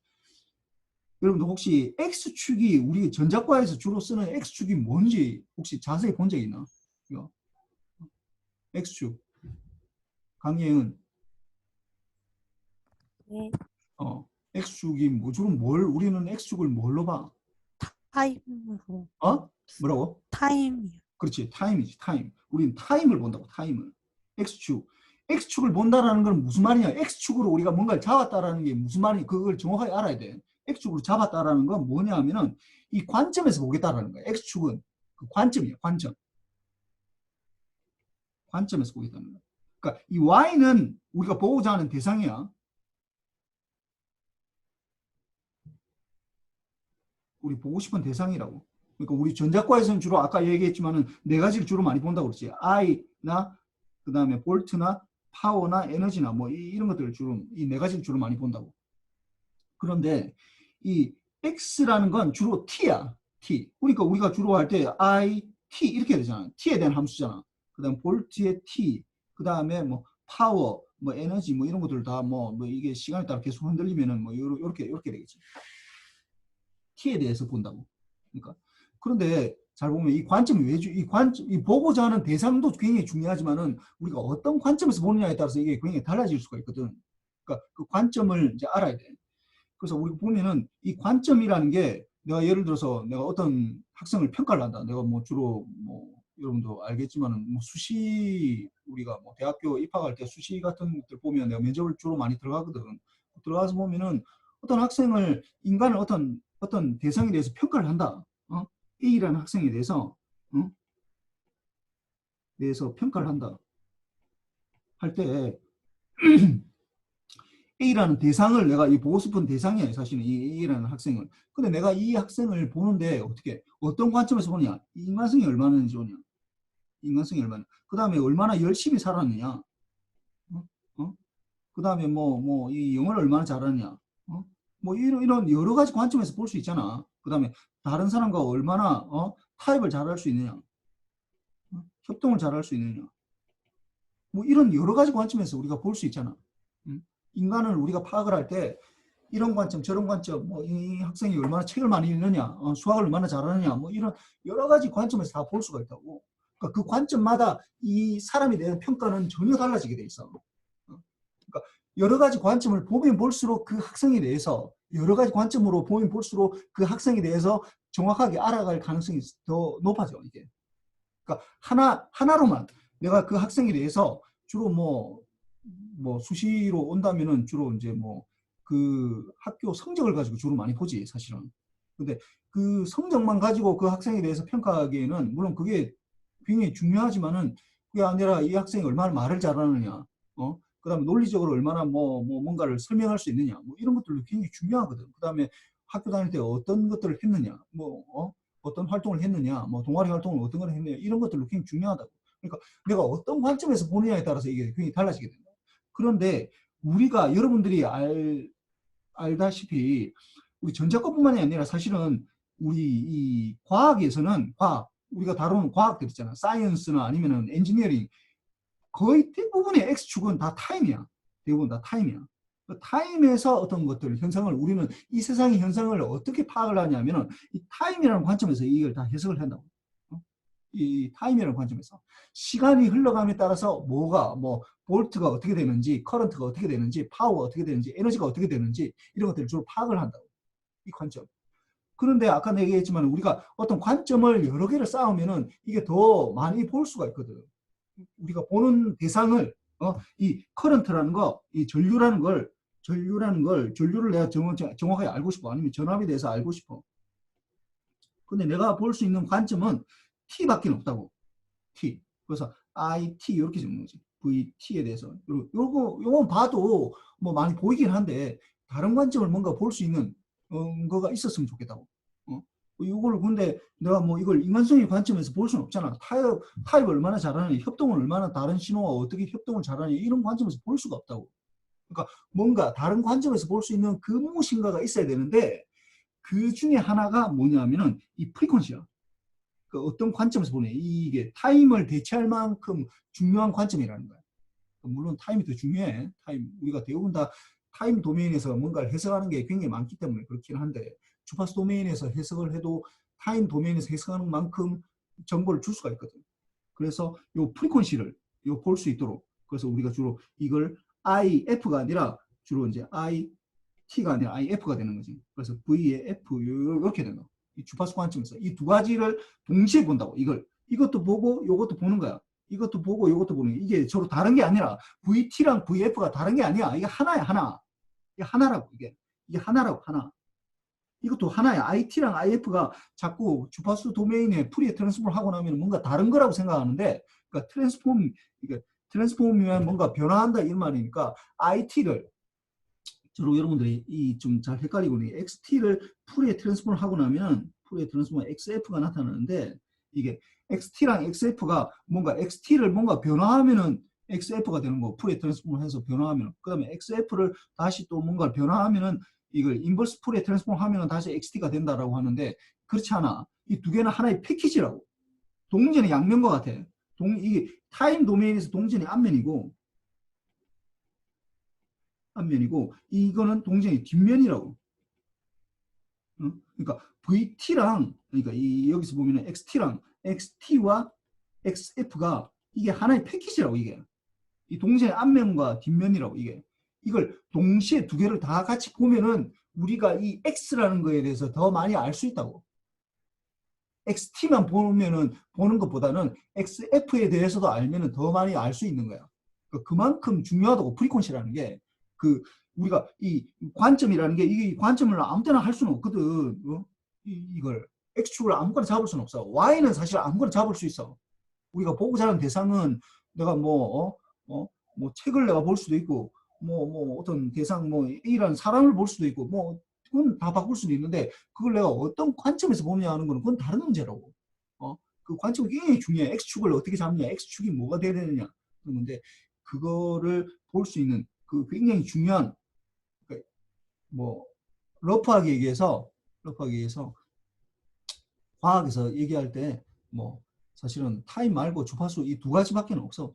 여러분들 혹시 x축이 우리 전자과에서 주로 쓰는 x축이 뭔지 혹시 자세히 본 적 있나? 이거 x축 강예은 네, x축이 뭐 주로 우리는 x축을 뭘로 봐? 타임으로. 뭐라고? 타임이요. 그렇지, 타임이지, 타임. 우리는 타임을 본다고, 타임을. x축. x축을 본다라는 건 무슨 말이냐? x축으로 우리가 뭔가를 잡았다라는 게 무슨 말이냐? 그걸 정확하게 알아야 돼. x축으로 잡았다라는 건 뭐냐 하면은 이 관점에서 보겠다라는 거야. x축은 그 관점이야, 관점. 관점에서 보겠다는 거야. 그러니까 이 y는 우리가 보고자 하는 대상이야. 우리 보고 싶은 대상이라고. 그러니까 우리 전자과에서는 주로 아까 얘기했지만은 네 가지를 주로 많이 본다고 그랬지. I나 그 다음에 볼트나 파워나 에너지나 뭐 이런 것들을 주로 이 네 가지를 주로 많이 본다고. 그런데 이 X라는 건 주로 T야. T. 그러니까 우리가 주로 할 때 I, T 이렇게 되잖아. T에 대한 함수잖아. 그 다음 볼트의 T, 그 다음에 뭐 파워, 뭐 에너지 뭐 이런 것들 다 뭐 이게 시간에 따라 계속 흔들리면은 뭐 이렇게 되겠지. T에 대해서 본다고. 그러니까 그런데 잘 보면 이 관점이 이 보고자 하는 대상도 굉장히 중요하지만은 우리가 어떤 관점에서 보느냐에 따라서 이게 굉장히 달라질 수가 있거든. 그러니까 그 관점을 이제 알아야 돼. 그래서 우리가 보면은 이 관점이라는 게 내가 예를 들어서 내가 어떤 학생을 평가를 한다. 내가 뭐 주로 뭐 여러분도 알겠지만은 뭐 수시 우리가 뭐 대학교 입학할 때 수시 같은 것들 보면 내가 면접을 주로 많이 들어가거든. 들어가서 보면은 어떤 학생을 인간을 어떤 대상에 대해서 평가를 한다. A라는 학생에 대해서 평가를 한다. 할 때 A라는 대상을 내가 보고 싶은 대상이야. 사실은 이 A라는 학생을. 근데 내가 이 학생을 보는데 어떤 관점에서 보냐? 인간성이 얼마나 되는지 보냐? 인간성이 얼마나. 그 다음에 얼마나 열심히 살았느냐? 그 다음에 이 영어를 얼마나 잘하느냐? 뭐 이런 여러 가지 관점에서 볼 수 있잖아. 그 다음에 다른 사람과 얼마나 타협을 잘할 수 있느냐? 협동을 잘할 수 있느냐? 뭐 이런 여러 가지 관점에서 우리가 볼 수 있잖아. 인간을 우리가 파악을 할 때 이런 관점, 저런 관점, 뭐 이 학생이 얼마나 책을 많이 읽느냐, 수학을 얼마나 잘하느냐, 뭐 이런 여러 가지 관점에서 다 볼 수가 있다고. 그러니까 그 관점마다 이 사람에 대한 평가는 전혀 달라지게 돼 있어. 그러니까 여러 가지 관점을 보면 볼수록 그 학생에 대해서 여러 가지 관점으로 보면 볼수록 그 학생에 대해서 정확하게 알아갈 가능성이 더 높아져 이게. 그러니까 하나로만 내가 그 학생에 대해서 주로 뭐 수시로 온다면은 주로 이제 뭐 그 학교 성적을 가지고 주로 많이 보지 사실은. 근데 그 성적만 가지고 그 학생에 대해서 평가하기에는 물론 그게 굉장히 중요하지만은 그게 아니라 이 학생이 얼마나 말을 잘하느냐, 그다음에 논리적으로 얼마나 뭔가를 설명할 수 있느냐, 뭐 이런 것들도 굉장히 중요하거든. 그다음에 학교 다닐 때 어떤 것들을 했느냐, 어떤 활동을 했느냐, 뭐 동아리 활동을 어떤 걸 했느냐 이런 것들도 굉장히 중요하다고. 그러니까 내가 어떤 관점에서 보느냐에 따라서 이게 굉장히 달라지게 된다. 그런데 우리가 여러분들이 알다시피 우리 전자과뿐만이 아니라 사실은 우리 이 과학에서는 우리가 다루는 과학들 있잖아. 사이언스나 아니면은 엔지니어링 거의 대부분의 X축은 다 타임이야. 대부분 다 타임이야. 그 타임에서 어떤 것들, 현상을 우리는 이 세상의 현상을 어떻게 파악을 하냐면은 이 타임이라는 관점에서 이걸 다 해석을 한다고. 이 타임이라는 관점에서 시간이 흘러감에 따라서 볼트가 어떻게 되는지, 커런트가 어떻게 되는지, 파워가 어떻게 되는지, 에너지가 어떻게 되는지 이런 것들을 주로 파악을 한다고. 이 관점. 그런데 아까 내가 얘기했지만 우리가 어떤 관점을 여러 개를 쌓으면은 이게 더 많이 볼 수가 있거든. 우리가 보는 대상을 이 커런트라는 거, 이 전류를 내가 정확하게 알고 싶어. 아니면 전압에 대해서 알고 싶어. 근데 내가 볼 수 있는 관점은 T밖에 없다고. T. 그래서 IT 이렇게 적는 거지. VT에 대해서 요건 봐도 뭐 많이 보이긴 한데 다른 관점을 뭔가 볼 수 있는 거가 있었으면 좋겠다고. 이걸 근데 내가 뭐 이걸 인간성의 관점에서 볼 수는 없잖아. 타협 얼마나 잘하냐, 협동을 얼마나 다른 신호와 어떻게 협동을 잘하냐 이런 관점에서 볼 수가 없다고. 그러니까 뭔가 다른 관점에서 볼 수 있는 그 무엇인가가 있어야 되는데 그 중에 하나가 뭐냐면은 이 프리퀀시야. 그 어떤 관점에서 보냐, 이게 타임을 대체할 만큼 중요한 관점이라는 거야. 물론 타임이 더 중요해. 타임, 우리가 대부분 다 타임 도메인에서 뭔가를 해석하는 게 굉장히 많기 때문에 그렇긴 한데 주파수 도메인에서 해석을 해도 타임 도메인에서 해석하는 만큼 정보를 줄 수가 있거든. 그래서 요 프리퀀시를 요 볼 수 있도록, 그래서 우리가 주로 이걸 IF가 아니라 주로 이제 IT가 아니라 IF가 되는 거지. 그래서 V의 F 이렇게 되는 거. 이 주파수 관점에서 이 두 가지를 동시에 본다고. 이것도 보고 요것도 보는 거야. 이것도 보고 이것도 보는 거야. 이게 서로 다른 게 아니라 VT랑 VF가 다른 게 아니야. 이게 하나야, 하나. 이게 하나라고. 이게 하나라고, 하나. 이것도 하나야. IT랑 IF가 자꾸 주파수 도메인에 프리에 트랜스폼을 하고 나면 뭔가 다른 거라고 생각하는데, 그러니까 트랜스폼이면 뭔가 변화한다 이런 말이니까 IT를 저로 여러분들이 이 좀 잘 헷갈리고 XT를 프리에 트랜스폼을 하고 나면 프리에 트랜스폼 XF가 나타나는데, 이게 XT랑 XF가 뭔가 XT를 뭔가 변화하면은 XF가 되는 거, 프리에 트랜스폼을 해서 변화하면, 그 다음에 XF를 다시 또 뭔가 변화하면은 이걸 인버스 프리에 트랜스폼 하면은 다시 XT가 된다라고 하는데, 그렇지 않아. 이 두 개는 하나의 패키지라고. 동전의 양면과 같아. 이게 타임 도메인에서 동전이 앞면이고 이거는 동전의 뒷면이라고. 그러니까 VT랑, 그러니까 여기서 보면은 XT와 XF가 이게 하나의 패키지라고. 이게 이 동전의 앞면과 뒷면이라고. 이걸 동시에 두 개를 다 같이 보면은 우리가 이 X라는 거에 대해서 더 많이 알 수 있다고. XT만 보는 것보다는 XF에 대해서도 알면은 더 많이 알 수 있는 거야. 그만큼 중요하다고. 프리퀀시라는 게 우리가 이 관점이라는 게 이 관점을 아무 때나 할 수는 없거든. 이걸 X축을 아무거나 잡을 수는 없어. Y는 사실 아무거나 잡을 수 있어. 우리가 보고자 하는 대상은 내가 뭐 책을 내가 볼 수도 있고 뭐 어떤 대상 뭐 A라는 사람을 볼 수도 있고 뭐 그건 다 바꿀 수도 있는데, 그걸 내가 어떤 관점에서 보느냐 하는 거는 그건 다른 문제라고. 그 관점이 굉장히 중요해. X축을 어떻게 잡느냐, X축이 뭐가 돼야 되느냐. 그런데 그거를 볼 수 있는 그 굉장히 중요한, 뭐 러프하게 얘기해서 과학에서 얘기할 때 뭐 사실은 타임 말고 주파수 이 두 가지밖에 없어.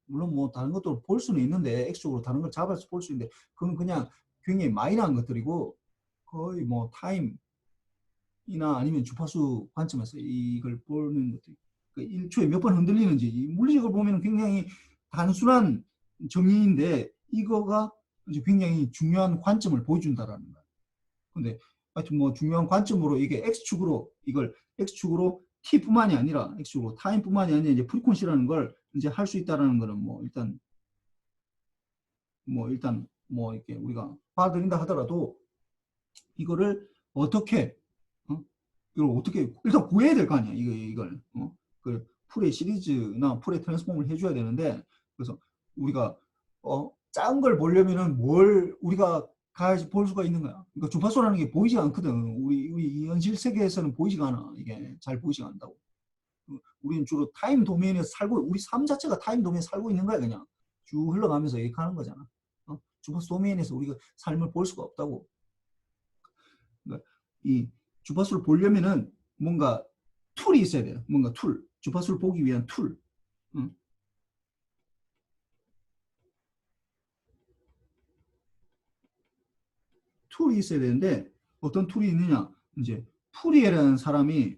물론 뭐 다른 것도 볼 수는 있는데, X축으로 다른 걸 잡아서 볼 수 있는데 그건 그냥 굉장히 마이너한 것들이고, 거의 뭐 타임이나 아니면 주파수 관점에서 이걸 보는 것들, 그러니까 1초에 몇 번 흔들리는지, 이 물리적으로 보면 굉장히 단순한 정의인데 이거가 이제 굉장히 중요한 관점을 보여준다라는 거야. 근데 하여튼 뭐 중요한 관점으로 이게 X축으로 T뿐만이 아니라 X축으로 타임뿐만이 아니라 이제 프리퀀시라는 걸 이제 할 수 있다라는 거는 뭐 일단 이렇게 우리가 받아들인다 하더라도 이거를 어떻게 일단 구해야 될 거 아니야. 이걸 그 풀의 시리즈나 풀의 트랜스폼을 해줘야 되는데, 그래서 우리가 작은 걸 보려면은 뭘 우리가 가야지 볼 수가 있는 거야. 그러니까 주파수라는 게 보이지가 않거든. 우리 현실 세계에서는 보이지가 않아. 이게 잘 보이지가 않다고. 우리는 주로 타임 도메인에서 살고, 우리 삶 자체가 타임 도메인에 살고 있는 거야. 그냥 쭉 흘러가면서 이렇게 하는 거잖아. 주파수 도메인에서 우리가 삶을 볼 수가 없다고. 그러니까 이 주파수를 보려면은 뭔가 툴이 있어야 돼요. 뭔가 툴. 주파수를 보기 위한 툴. 툴이 있어야 되는데 어떤 툴이 있느냐? 이제 푸리에라는 사람이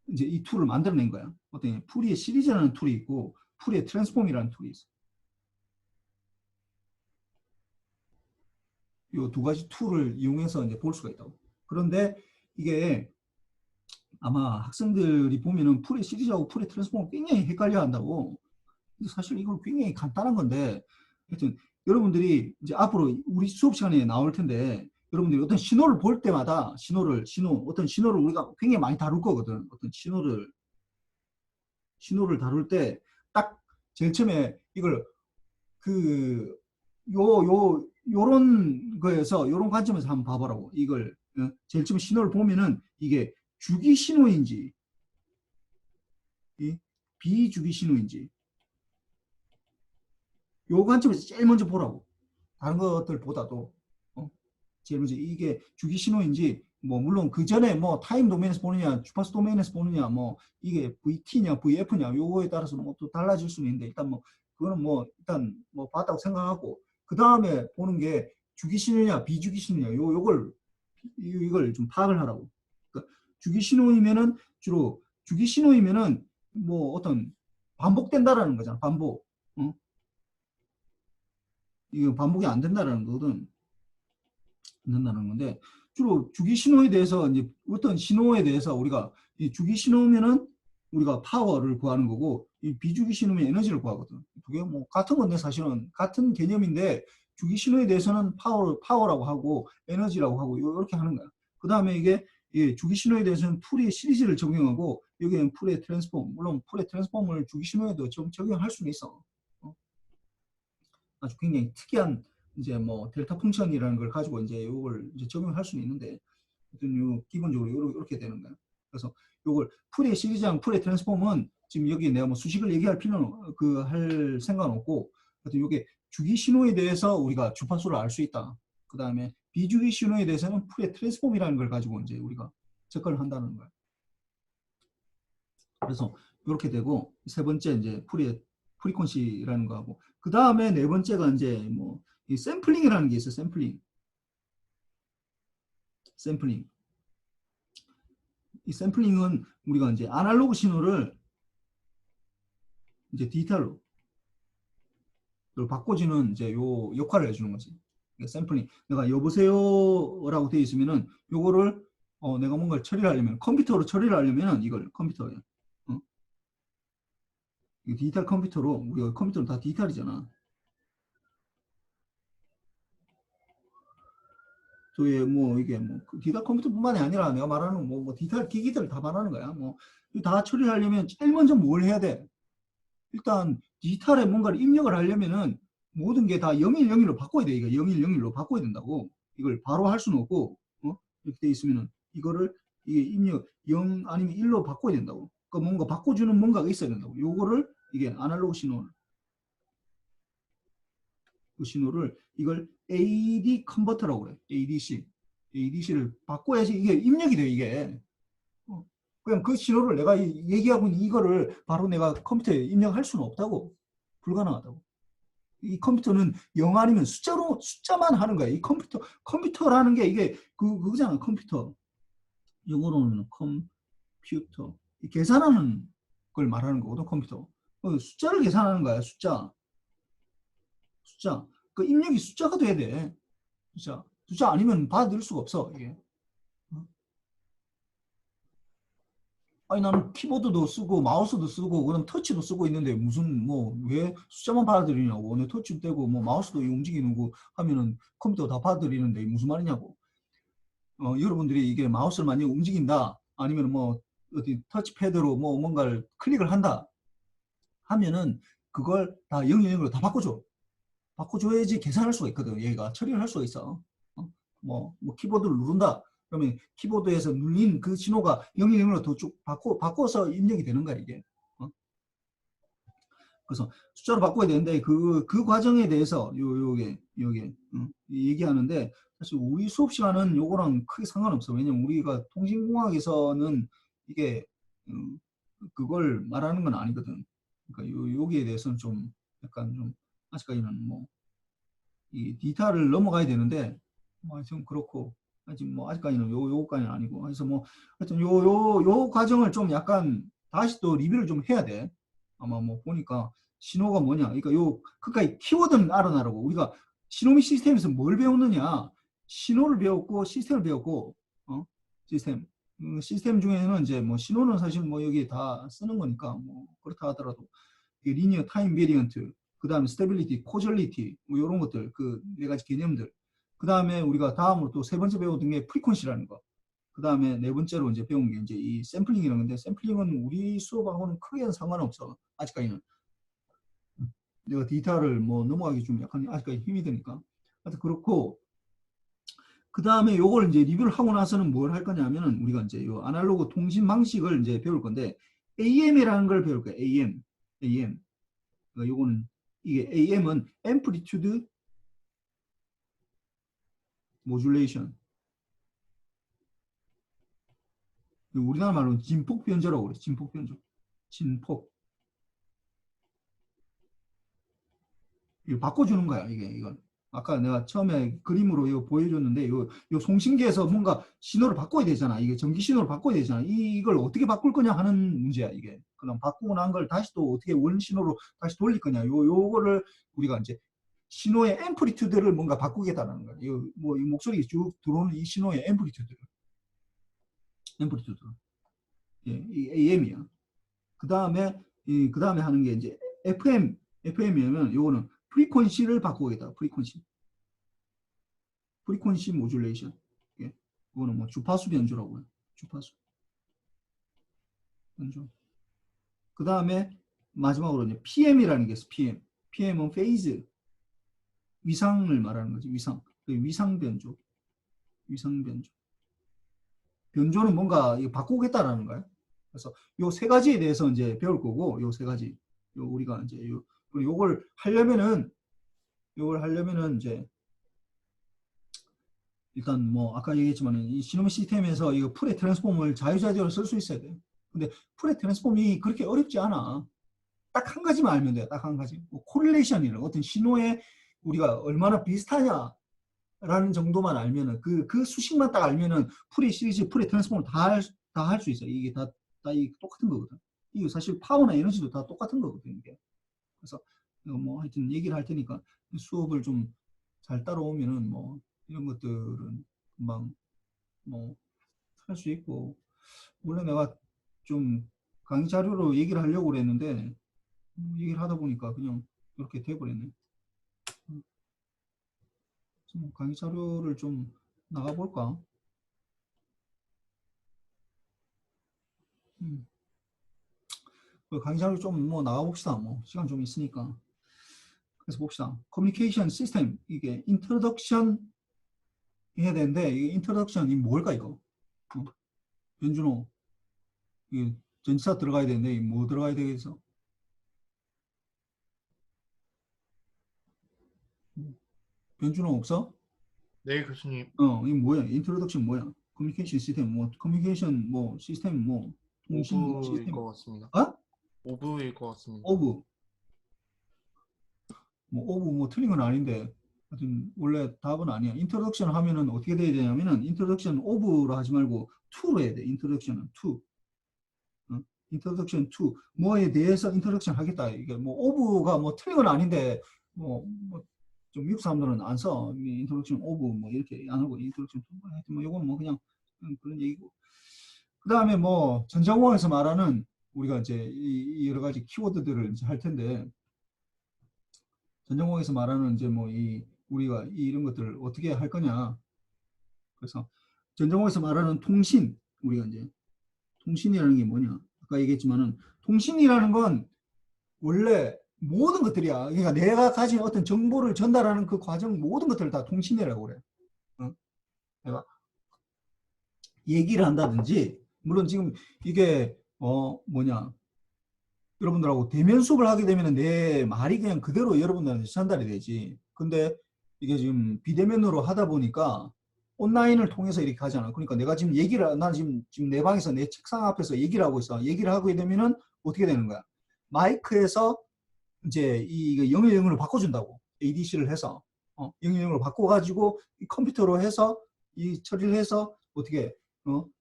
이제 이 툴을 만들어낸 거야. 어떤 푸리에 시리즈라는 툴이 있고 푸리에 트랜스폼이라는 툴이 있어. 이 두 가지 툴을 이용해서 이제 볼 수가 있다고. 그런데 이게 아마 학생들이 보면은 푸리 시리즈하고 푸리 트랜스폼을 굉장히 헷갈려 한다고. 근데 사실 이건 굉장히 간단한 건데, 하여튼 여러분들이 이제 앞으로 우리 수업 시간에 나올 텐데, 여러분들이 어떤 신호를 볼 때마다 어떤 신호를 우리가 굉장히 많이 다룰 거거든. 어떤 신호를 다룰 때 딱 제일 처음에 이걸 요런 거에서 요런 관점에서 한번 봐보라고. 이걸 제일 처음 신호를 보면은 이게 주기 신호인지 비주기 신호인지 요 관점에서 제일 먼저 보라고. 다른 것들보다도 제일 먼저 이게 주기 신호인지 뭐 물론 그 전에 뭐 타임 도메인에서 보느냐 주파수 도메인에서 보느냐 뭐 이게 VT냐 VF냐 요거에 따라서 뭐 또 달라질 수는 있는데 일단 뭐 그거는 뭐 일단 뭐 봤다고 생각하고 그 다음에 보는 게 주기 신호냐 비주기 신호냐 이걸 좀 파악을 하라고. 그러니까 주기 신호이면은 주로 주기 신호이면은 뭐 어떤 반복된다라는 거잖아. 반복. 이거 반복이 안 된다라는 거거든. 안 된다는 건데 주로 주기 신호에 대해서 이제 어떤 신호에 대해서 우리가 이 주기 신호면은 우리가 파워를 구하는 거고 이 비주기 신호면 에너지를 구하거든. 그게 뭐 같은 건데 사실은 같은 개념인데 주기 신호에 대해서는 파워라고 하고 에너지라고 하고 이렇게 하는 거야. 그 다음에 이게 주기 신호에 대해서는 풀의 시리즈를 적용하고 여기는 풀의 트랜스폼 물론 풀의 트랜스폼을 주기 신호에도 좀 적용할 수는 있어. 아주 굉장히 특이한 이제 뭐 델타 펑션이라는 걸 가지고 이제 이걸 이제 적용할 수는 있는데 기본적으로 이렇게 되는 거야. 그래서 이걸 풀의 시리즈랑 풀의 트랜스폼은 지금 여기 내가 뭐 수식을 얘기할 필요는 할 생각은 없고 하여튼 이게 주기 신호에 대해서 우리가 주파수를 알 수 있다. 그 다음에 비주기 신호에 대해서는 풀의 트랜스폼이라는 걸 가지고 이제 우리가 접근을 한다는 거야. 그래서 이렇게 되고 세 번째 이제 프리퀀시라는 거하고 그 다음에 네 번째가 이제 뭐 이 샘플링이라는 게 있어요. 샘플링. 이 샘플링은 우리가 이제 아날로그 신호를 이제 디지털로 바꿔주는 이제 요 역할을 해주는 거지. 그러니까 샘플링. 내가 여보세요라고 되어 있으면은 요거를 내가 뭔가를 처리를 하려면 컴퓨터로 처리를 하려면은 이걸 컴퓨터에 디지털 컴퓨터로 우리가 컴퓨터는 다 디지털이잖아. 저의 뭐 이게 뭐 디지털 컴퓨터뿐만이 아니라 내가 말하는 뭐 디지털 기기들 다 말하는 거야. 뭐 다 처리하려면 제일 먼저 뭘 해야 돼? 일단 디지털에 뭔가를 입력을 하려면은 모든 게 다 0101로 바꿔야 돼. 이거 0101로 바꿔야 된다고. 이걸 바로 할 수는 없고 이렇게 돼 있으면은 이거를 이게 입력 0 아니면 1로 바꿔야 된다고. 그러니까 뭔가 바꿔주는 뭔가가 있어야 된다고. 요거를 이게 아날로그 신호를 그 신호를 이걸 AD 컨버터라고 그래. ADC를 바꿔야지 이게 입력이 돼 이게. 그냥 그 신호를 내가 얘기하고 있는 이거를 바로 내가 컴퓨터에 입력할 수는 없다고. 불가능하다고. 이 컴퓨터는 0 아니면 숫자만 하는 거야. 이 컴퓨터라는 게 이게 그거잖아. 컴퓨터. 영어로는 컴퓨터. 계산하는 걸 말하는 거거든. 컴퓨터. 숫자를 계산하는 거야. 숫자. 그 입력이 숫자가 돼야 돼. 숫자 아니면 받아들일 수가 없어. 이게. 아니 나는 키보드도 쓰고 마우스도 쓰고 그럼 터치도 쓰고 있는데 무슨 뭐 왜 숫자만 받아들이냐고. 내 터치도 되고 뭐 마우스도 움직이는 거 하면은 컴퓨터가 다 받아들이는데 무슨 말이냐고. 여러분들이 이게 마우스를 많이 움직인다 아니면 뭐 어디 터치패드로 뭐 뭔가를 클릭을 한다 하면은 그걸 다 000으로 다 바꿔줘야지 계산할 수가 있거든. 얘가 처리를 할 수가 있어. 뭐 키보드를 누른다 그러면 키보드에서 눌린 그 신호가 010으로 더 쭉 바꿔서 입력이 되는 거야 이게. 그래서 숫자로 바꿔야 되는데 그 과정에 대해서 요게 얘기하는데 사실 우리 수업 시간은 요거랑 크게 상관없어. 왜냐면 우리가 통신공학에서는 이게 그걸 말하는 건 아니거든. 그러니까 여기에 대해서는 좀 약간 좀 아직까지는 뭐 이 디지털을 넘어가야 되는데 좀 그렇고 아직 뭐 아직까지는 요거까지는 아니고 그래서 뭐 하여튼 요 과정을 좀 약간 다시 또 리뷰를 좀 해야 돼. 아마 뭐 보니까 신호가 뭐냐 그러니까 그까지 키워드는 알아나라고. 우리가 신호미 시스템에서 뭘 배웠느냐 신호를 배웠고 시스템을 배웠고 시스템 중에는 이제 뭐 신호는 사실 뭐 여기 다 쓰는 거니까 뭐 그렇다 하더라도 리니어 타임 베리언트 그 다음에 스테빌리티, 코절리티 뭐 이런 것들 그 네 가지 개념들 그 다음에 우리가 다음으로 또 세 번째 배웠던 게 프리퀀시라는 거 그 다음에 네 번째로 이제 배운 게 이제 이 샘플링이라는 건데 샘플링은 우리 수업하고는 크게 상관없어 아직까지는. 내가 데이터를 뭐 넘어가기 좀 약간 아직까지 힘이 드니까. 하여튼 그렇고, 그 다음에 요걸 이제 리뷰를 하고 나서는 뭘 할 거냐면은 우리가 이제 요 아날로그 통신 방식을 이제 배울 건데 AM이라는 걸 배울 거예요. AM. 그러니까 요거는 이게 AM은 Amplitude Modulation. 우리나라 말로는 진폭 변조라고 그래요. 진폭 변조. 진폭. 이거 바꿔주는 거야, 이건. 아까 내가 처음에 그림으로 이거 보여줬는데, 요 송신기에서 뭔가 신호를 바꿔야 되잖아. 이게 전기 신호를 바꿔야 되잖아. 이걸 어떻게 바꿀 거냐 하는 문제야, 이게. 그럼 바꾸고 난 걸 다시 또 어떻게 원 신호로 다시 돌릴 거냐. 요거를 우리가 이제 신호의 앰플리튜드를 뭔가 바꾸겠다는 거야. 이 목소리 쭉 들어오는 이 신호의 앰플리튜드. 예, 이 AM이야. 그 다음에 하는 게 이제 FM이면 요거는 프리퀀시를 바꾸겠다. 프리퀀시 모듈레이션. 예. 이거는 뭐 주파수 변조라고 해요. 주파수 변조. 그 다음에 마지막으로 이제 PM이라는 게 있어. PM은 페이즈. 위상을 말하는 거지. 위상 변조. 변조는 뭔가 바꾸겠다라는 거예요. 그래서 요 세 가지에 대해서 이제 배울 거고, 요 세 가지. 우리가 이제 요걸 하려면은 이제 일단 뭐 아까 얘기했지만 이 시노미 시스템에서 이거 풀의 트랜스폼을 자유자재로 쓸 수 있어야 돼요. 근데 풀의 트랜스폼이 그렇게 어렵지 않아. 딱 한 가지만 알면 돼요. 딱 한 가지. 뭐 코릴레이션이라는 어떤 신호에 우리가 얼마나 비슷하냐라는 정도만 알면은 그 수식만 딱 알면은 풀의 시리즈, 풀의 트랜스폼을 다 할 수 있어요. 이게 다 똑같은 거거든. 이게 사실 파워나 에너지도 다 똑같은 거거든, 이게. 그래서 뭐 하여튼 얘기를 할 테니까 수업을 좀 잘 따라오면은 뭐 이런 것들은 금방 뭐 할 수 있고, 원래 내가 좀 강의 자료로 얘기를 하려고 그랬는데 얘기를 하다 보니까 그냥 이렇게 돼버렸네. 강의 자료를 좀 나가볼까? 강의 자료 좀 뭐 나가봅시다. 뭐 시간 좀 있으니까. 그래서 봅시다. 커뮤니케이션 시스템, 이게 인트로덕션 해야 되는데, 이게 인트로덕션이 뭘까 이거? 변준호, 이게 전치사 들어가야 되는데 뭐 들어가야 되겠어? 변준호 없어? 네, 교수님. 이거 뭐야? 인트로덕션 뭐야? 커뮤니케이션 시스템, 뭐 커뮤니케이션 뭐 시스템, 뭐 통신 뭐 오브일 시스템. 것 같습니다. 어? 오브일 것 같습니다. 오브. 뭐 틀린 건 아닌데, 하여튼 원래 답은 아니야. 인트로덕션 하면은 어떻게 돼야 되냐면은 인트로덕션 오브로 하지 말고 to로 해야 돼. 인트로덕션은 to. 인트로덕션 to 뭐에 대해서 인트로덕션 하겠다. 이게 뭐 오브가 뭐 틀린 건 아닌데 좀 미국 사람들은 안 써. 인트로덕션 오브 뭐 이렇게 안 하고 인트로덕션 to 하여튼 뭐 이거는 뭐 그냥 그런 얘기고. 그 다음에 뭐 전자공학에서 말하는 우리가 이제 이 여러 가지 키워드들을 이제 할 텐데, 전자공학에서 말하는 이제 뭐 우리가 이런 것들을 어떻게 할 거냐. 그래서 전자공학에서 말하는 통신, 우리가 이제 통신이라는 게 뭐냐. 아까 얘기했지만은 통신이라는 건 원래 모든 것들이야. 그러니까 내가 가진 어떤 정보를 전달하는 그 과정 모든 것들을 다 통신이라고 그래. 내가 얘기를 한다든지, 물론 지금 이게 여러분들하고 대면 수업을 하게 되면 내 말이 그냥 그대로 여러분들한테 전달이 되지. 근데 이게 지금 비대면으로 하다 보니까 온라인을 통해서 이렇게 하잖아. 그러니까 내가 지금 난 지금 내 방에서 내 책상 앞에서 얘기를 하고 있어. 얘기를 하게 되면은 어떻게 되는 거야? 마이크에서 이제 이거 010으로 바꿔준다고. ADC를 해서 010으로 바꿔가지고 이 컴퓨터로 해서 이 처리를 해서 어떻게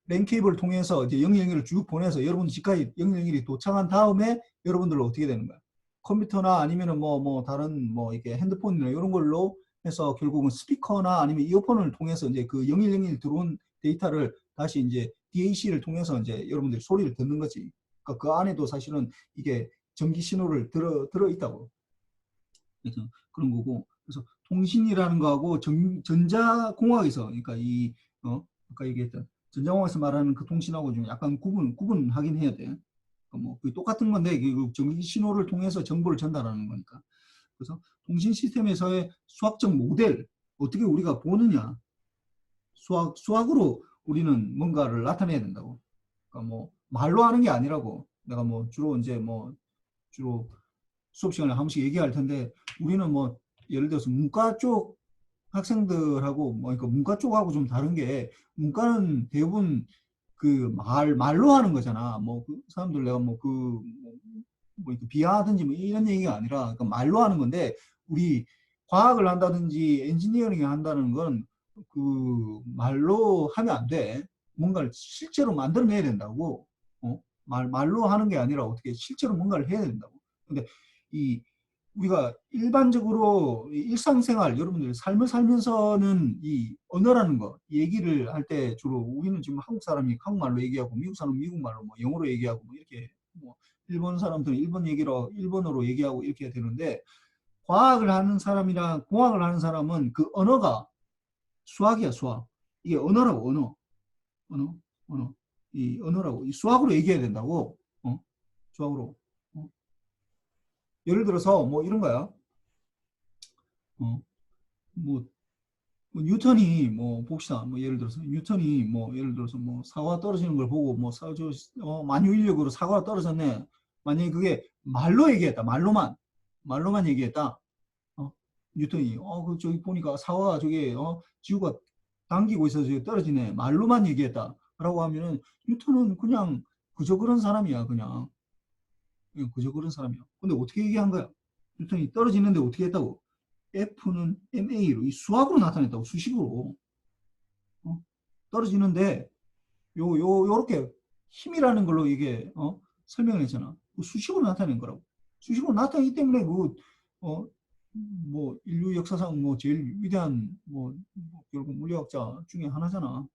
랜 케이블을 통해서 이제 001을 쭉 보내서 여러분 집까지 001이 도착한 다음에 여러분들로 어떻게 되는 거야? 컴퓨터나 아니면은 뭐 다른 뭐 이렇게 핸드폰이나 이런 걸로 해서 결국은 스피커나 아니면 이어폰을 통해서 이제 그 0101 들어온 데이터를 다시 이제 DAC를 통해서 이제 여러분들이 소리를 듣는 거지. 그러니까 그 안에도 사실은 이게 전기 신호를 들어 있다고. 그래서 그런 거고. 그래서 통신이라는 거하고 전자공학에서, 그러니까 아까 얘기했던 전자공학에서 말하는 그 통신하고 좀 약간 구분하긴 해야 돼. 뭐 똑같은 건데 전기 신호를 통해서 정보를 전달하는 거니까. 그래서 통신 시스템에서의 수학적 모델 어떻게 우리가 보느냐. 수학으로 우리는 뭔가를 나타내야 된다고. 그러니까 뭐 말로 하는 게 아니라고. 내가 뭐 주로 이제 뭐 주로 수업 시간에 한 번씩 얘기할 텐데 우리는 뭐 예를 들어서 문과 쪽 학생들하고 뭐 그러니까 문과 쪽하고 좀 다른 게 문과는 대부분 그 말로 하는 거잖아. 뭐 그 사람들 내가 뭐 이렇게 비하하든지 뭐 이런 얘기가 아니라 그러니까 말로 하는 건데 우리 과학을 한다든지 엔지니어링을 한다는 건 그 말로 하면 안 돼. 뭔가를 실제로 만들어내야 된다고. 말로 하는 게 아니라 어떻게 실제로 뭔가를 해야 된다고. 근데 이 우리가 일반적으로 일상생활 여러분들 삶을 살면서는 이 언어라는 거 얘기를 할 때 주로 우리는 지금 한국 사람이 한국말로 얘기하고 미국 사람은 미국말로 뭐 영어로 얘기하고 뭐 이렇게 뭐 일본 사람들은 일본어로 얘기하고 이렇게 되는데 과학을 하는 사람이랑 공학을 하는 사람은 그 언어가 수학이야 수학. 이게 언어라고 언어. 이 언어라고 이 수학으로 얘기해야 된다고. 수학으로. 예를 들어서 뭐 이런 거야. 뭐 뉴턴이 뭐 봅시다. 뭐 예를 들어서 뉴턴이 뭐 예를 들어서 뭐 사과 떨어지는 걸 보고 뭐 만유인력으로 사과가 떨어졌네. 만약에 그게 말로 얘기했다. 말로만 얘기했다. 뉴턴이 그 저기 보니까 사과가 저기 지구가 당기고 있어서 저기 떨어지네. 말로만 얘기했다라고 하면은 뉴턴은 그냥 그저 그런 사람이야. 그냥 그저 그런 사람이야. 근데 어떻게 얘기한 거야? 뉴턴이 떨어지는데 어떻게 했다고? F는 MA로 이 수학으로 나타냈다고 수식으로. 떨어지는데 요렇게 힘이라는 걸로 이게 설명을 했잖아. 수식으로 나타낸 거라고. 수식으로 나타내기 때문에 뭐 인류 역사상 뭐 제일 위대한 결국 물리학자 중에 하나잖아.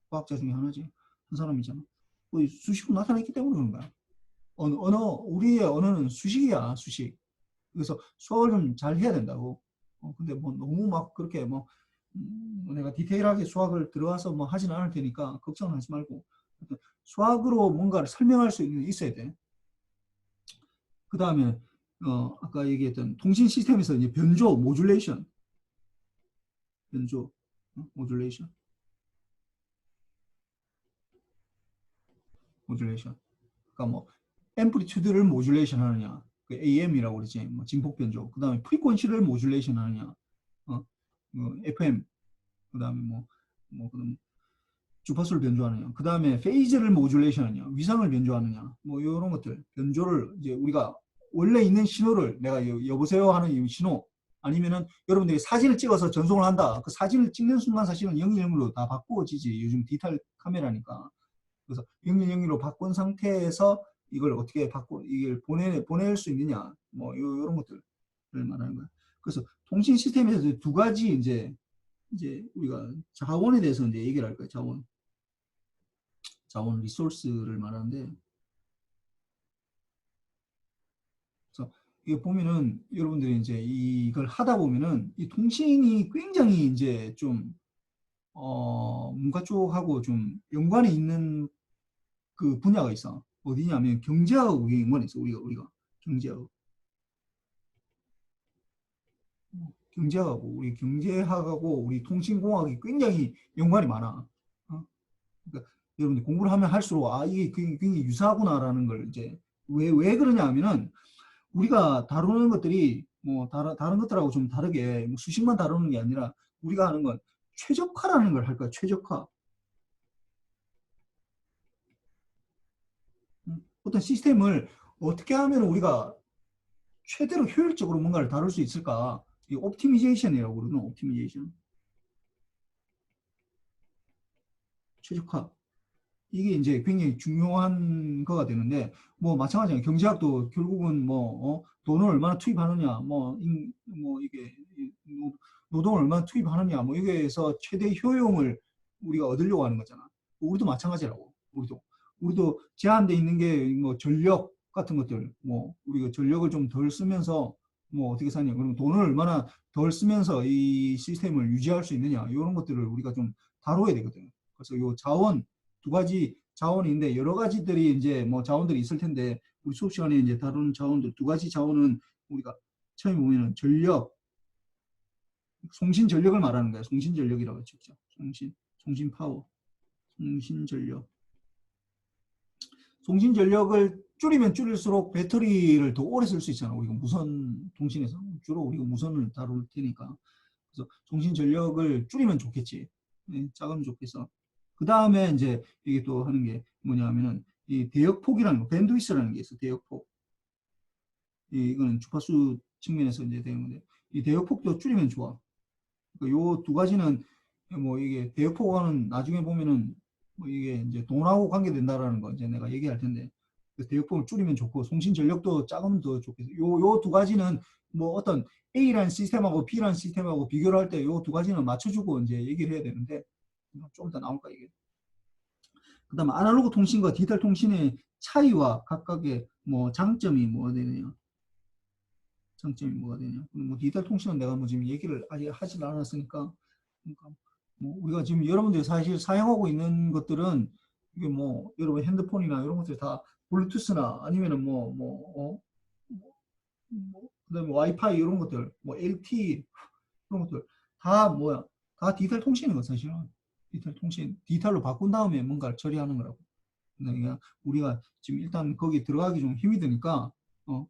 과학자 중에 하나지. 한 사람이잖아. 수식으로 나타냈기 때문에 그런 거야. 우리의 언어는 수식이야, 수식. 그래서 수학을 좀 잘 해야 된다고. 근데 뭐 너무 막 그렇게 내가 디테일하게 수학을 들어가서 뭐 하진 않을 테니까 걱정하지 말고 수학으로 뭔가를 설명할 수 있어야 돼. 그 다음에 아까 얘기했던 통신 시스템에서 이제 변조, 모듈레이션, 모듈레이션. 그러니까 뭐 앰플리튜드를 모듈레이션 하느냐, 그 AM이라고 그러지, 뭐 진폭 변조. 그 다음에 프리퀀시를 모듈레이션 하느냐, FM. 그 다음에 그럼 주파수를 변조하느냐, 그 다음에 페이즈를 모듈레이션 하느냐, 위상을 변조하느냐, 뭐 이런 것들 변조를 이제 우리가 원래 있는 신호를 내가 여보세요 하는 이 신호 아니면은 여러분들이 사진을 찍어서 전송을 한다. 그 사진을 찍는 순간 사실은 010으로 다 바꾸어지지. 요즘 디지털 카메라니까. 그래서 010으로 바꾼 상태에서 이걸 어떻게 이걸 보낼 수 있느냐, 뭐 이런 것들을 말하는 거야. 그래서 통신 시스템에서 두 가지 이제 우리가 자원에 대해서 이제 얘기를 할 거예요. 자원 리소스를 말하는데, 그래서 이거 보면은 여러분들이 이제 이걸 하다 보면은 이 통신이 굉장히 이제 좀 문과 쪽하고 좀 연관이 있는 그 분야가 있어. 어디냐면 경제하고 연관이 있어. 우리가 우리 경제학하고 우리 통신공학이 굉장히 연관이 많아. 그러니까 여러분들 공부를 하면 할수록 이게 굉장히 유사하구나라는 걸 이제 왜 그러냐 하면은 우리가 다루는 것들이 뭐 다른 것들하고 좀 다르게 뭐 수식만 다루는 게 아니라 우리가 하는 건 최적화라는 걸 할 거야. 최적화. 어떤 시스템을 어떻게 하면 우리가 최대로 효율적으로 뭔가를 다룰 수 있을까? 이 옵티미제이션이라고 그러는 옵티미제이션. 최적화. 이게 이제 굉장히 중요한 거가 되는데, 뭐 마찬가지야. 경제학도 결국은 돈을 얼마나 투입하느냐, 이게 노동을 얼마나 투입하느냐, 뭐 여기에서 최대 효용을 우리가 얻으려고 하는 거잖아. 우리도 마찬가지라고. 우리도 제한돼 있는 게 뭐 전력 같은 것들, 뭐 우리가 전력을 좀 덜 쓰면서 뭐 어떻게 사냐, 그러면 돈을 얼마나 덜 쓰면서 이 시스템을 유지할 수 있느냐, 이런 것들을 우리가 좀 다뤄야 되거든. 그래서 요 자원 두 가지 자원인데 여러 가지들이 이제 뭐 자원들이 있을 텐데 우리 수업 시간에 이제 다루는 자원들 두 가지 자원은 우리가 처음에 보면은 전력, 송신전력을 말하는 거예요. 송신전력이라고 했죠. 송신파워, 송신전력. 송신전력을 줄이면 줄일수록 배터리를 더 오래 쓸 수 있잖아. 우리가 무선 통신에서 주로 우리가 무선을 다룰 테니까. 그래서 송신전력을 줄이면 좋겠지. 네, 작으면 좋겠어. 그 다음에 이제 이게 또 하는 게 뭐냐면은 이 대역폭이라는 거, 밴드위스라는 게 있어. 대역폭. 이거는 주파수 측면에서 이제 되는 건데 이 대역폭도 줄이면 좋아. 그러니까 요 두 가지는 뭐 이게 대역폭은 나중에 보면은 뭐 이게 이제 돈하고 관계된다라는 거 이제 내가 얘기할 텐데 그 대역폭을 줄이면 좋고 송신 전력도 작으면 더 좋겠어. 요 두 가지는 뭐 어떤 A라는 시스템하고 B라는 시스템하고 비교를 할 때 요 두 가지는 맞춰주고 이제 얘기를 해야 되는데 좀 이따 나올까 이게. 그다음에 아날로그 통신과 디지털 통신의 차이와 각각의 뭐 장점이 뭐가 되느냐. 장점이 뭐가 되냐. 뭐 디지털 통신은 내가 뭐 지금 얘기를 아직 하지 않았으니까. 그러니까 뭐 우리가 지금 여러분들이 사실 사용하고 있는 것들은 이게 뭐 여러분 핸드폰이나 이런 것들이 다 블루투스나 아니면은 그다음에 와이파이 이런 것들, 뭐 LTE 그런 것들 다 뭐야, 다 디지털 통신인 거 사실은. 디지털 통신, 디지털로 바꾼 다음에 뭔가를 처리하는 거라고. 그러니까 우리가 지금 일단 거기 들어가기 좀 힘이 드니까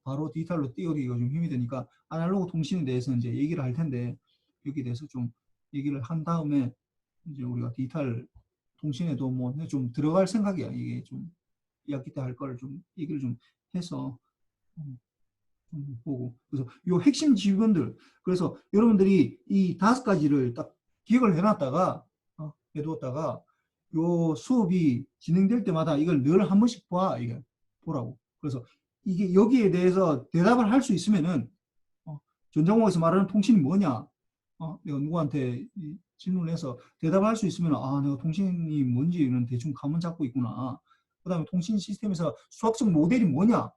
바로 디지털로 띄우기가 좀 힘이 드니까 아날로그 통신에 대해서 이제 얘기를 할 텐데 여기에 대해서 좀 얘기를 한 다음에 이제 우리가 디지털 통신에도 뭐 좀 들어갈 생각이야. 이게 좀 2학기 때 할 거를 좀 얘기를 좀 해서 좀 보고. 그래서 요 핵심 지문들, 그래서 여러분들이 이 5가지를 딱 기억을 해놨다가 해두었다가 요 수업이 진행될 때마다 이걸 늘 한 번씩 봐. 이게 보라고. 그래서 이게 여기에 대해서 대답을 할 수 있으면은 전자공학에서 말하는 통신이 뭐냐, 내가 누구한테 질문을 해서 대답을 할 수 있으면 내가 통신이 뭔지는 대충 감은 잡고 있구나. 그 다음에 통신 시스템에서 수학적 모델이 뭐냐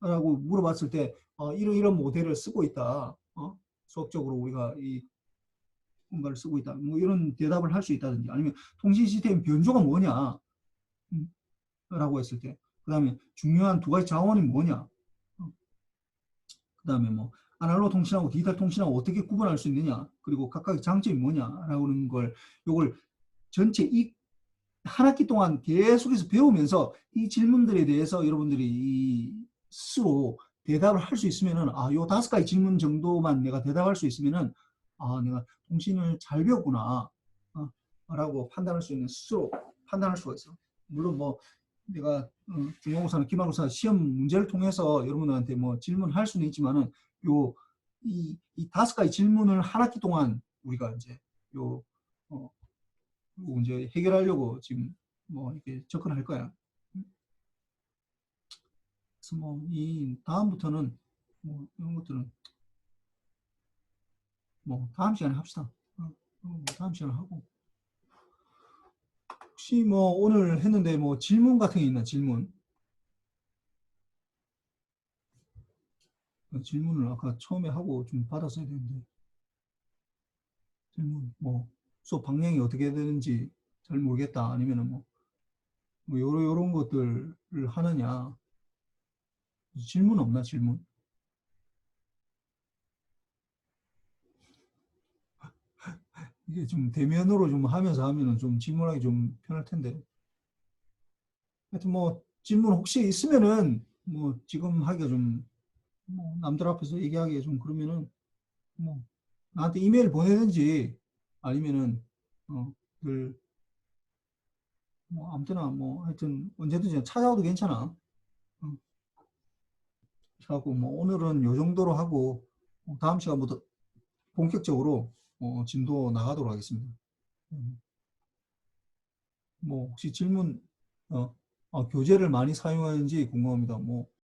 라고 물어봤을 때 이런 모델을 쓰고 있다. 수학적으로 우리가 이 뭔가를 쓰고 있다. 뭐 이런 대답을 할 수 있다든지, 아니면 통신 시스템 변조가 뭐냐 라고 했을 때, 그 다음에 중요한 2가지 자원이 뭐냐, 그 다음에 뭐 아날로그 통신하고 디지털 통신하고 어떻게 구분할 수 있느냐, 그리고 각각의 장점이 뭐냐라고 하는 걸, 요걸 전체 이 한 학기 동안 계속해서 배우면서 이 질문들에 대해서 여러분들이 스스로 대답을 할 수 있으면은 요 5가지 질문 정도만 내가 대답할 수 있으면은 내가 통신을 잘 배웠구나 라고 판단할 수 있는, 스스로 판단할 수가 있어. 물론 뭐 내가 중간고사나 기말고사 시험 문제를 통해서 여러분들한테 뭐 질문할 수는 있지만은 이 5가지 질문을 한 학기 동안 우리가 이제 이제 해결하려고 지금 뭐 이렇게 접근할 거야. 그래서 뭐 이 다음부터는 뭐 이런 것들은 뭐 다음 시간에 합시다. 다음 시간에 하고, 혹시 뭐 오늘 했는데 뭐 질문 같은 게 있나? 질문을 아까 처음에 하고 좀 받았어야 되는데, 질문 뭐 수업 방향이 어떻게 되는지 잘 모르겠다, 아니면은 뭐 요런 것들을 하느냐. 질문 없나? 질문? 이게 좀 대면으로 좀 하면서 하면은 좀 질문하기 좀 편할 텐데. 하여튼 뭐 질문 혹시 있으면은 뭐 지금 하기가 좀 뭐 남들 앞에서 얘기하기가 좀 그러면은 뭐 나한테 이메일 보내든지, 아니면은 늘 뭐 아무 때나 뭐 하여튼 언제든지 찾아와도 괜찮아. 하고 뭐 오늘은 요 정도로 하고 다음 시간부터 본격적으로 진도 나가도록 하겠습니다. 뭐 혹시 질문 교재를 많이 사용하는지 궁금합니다. 뭐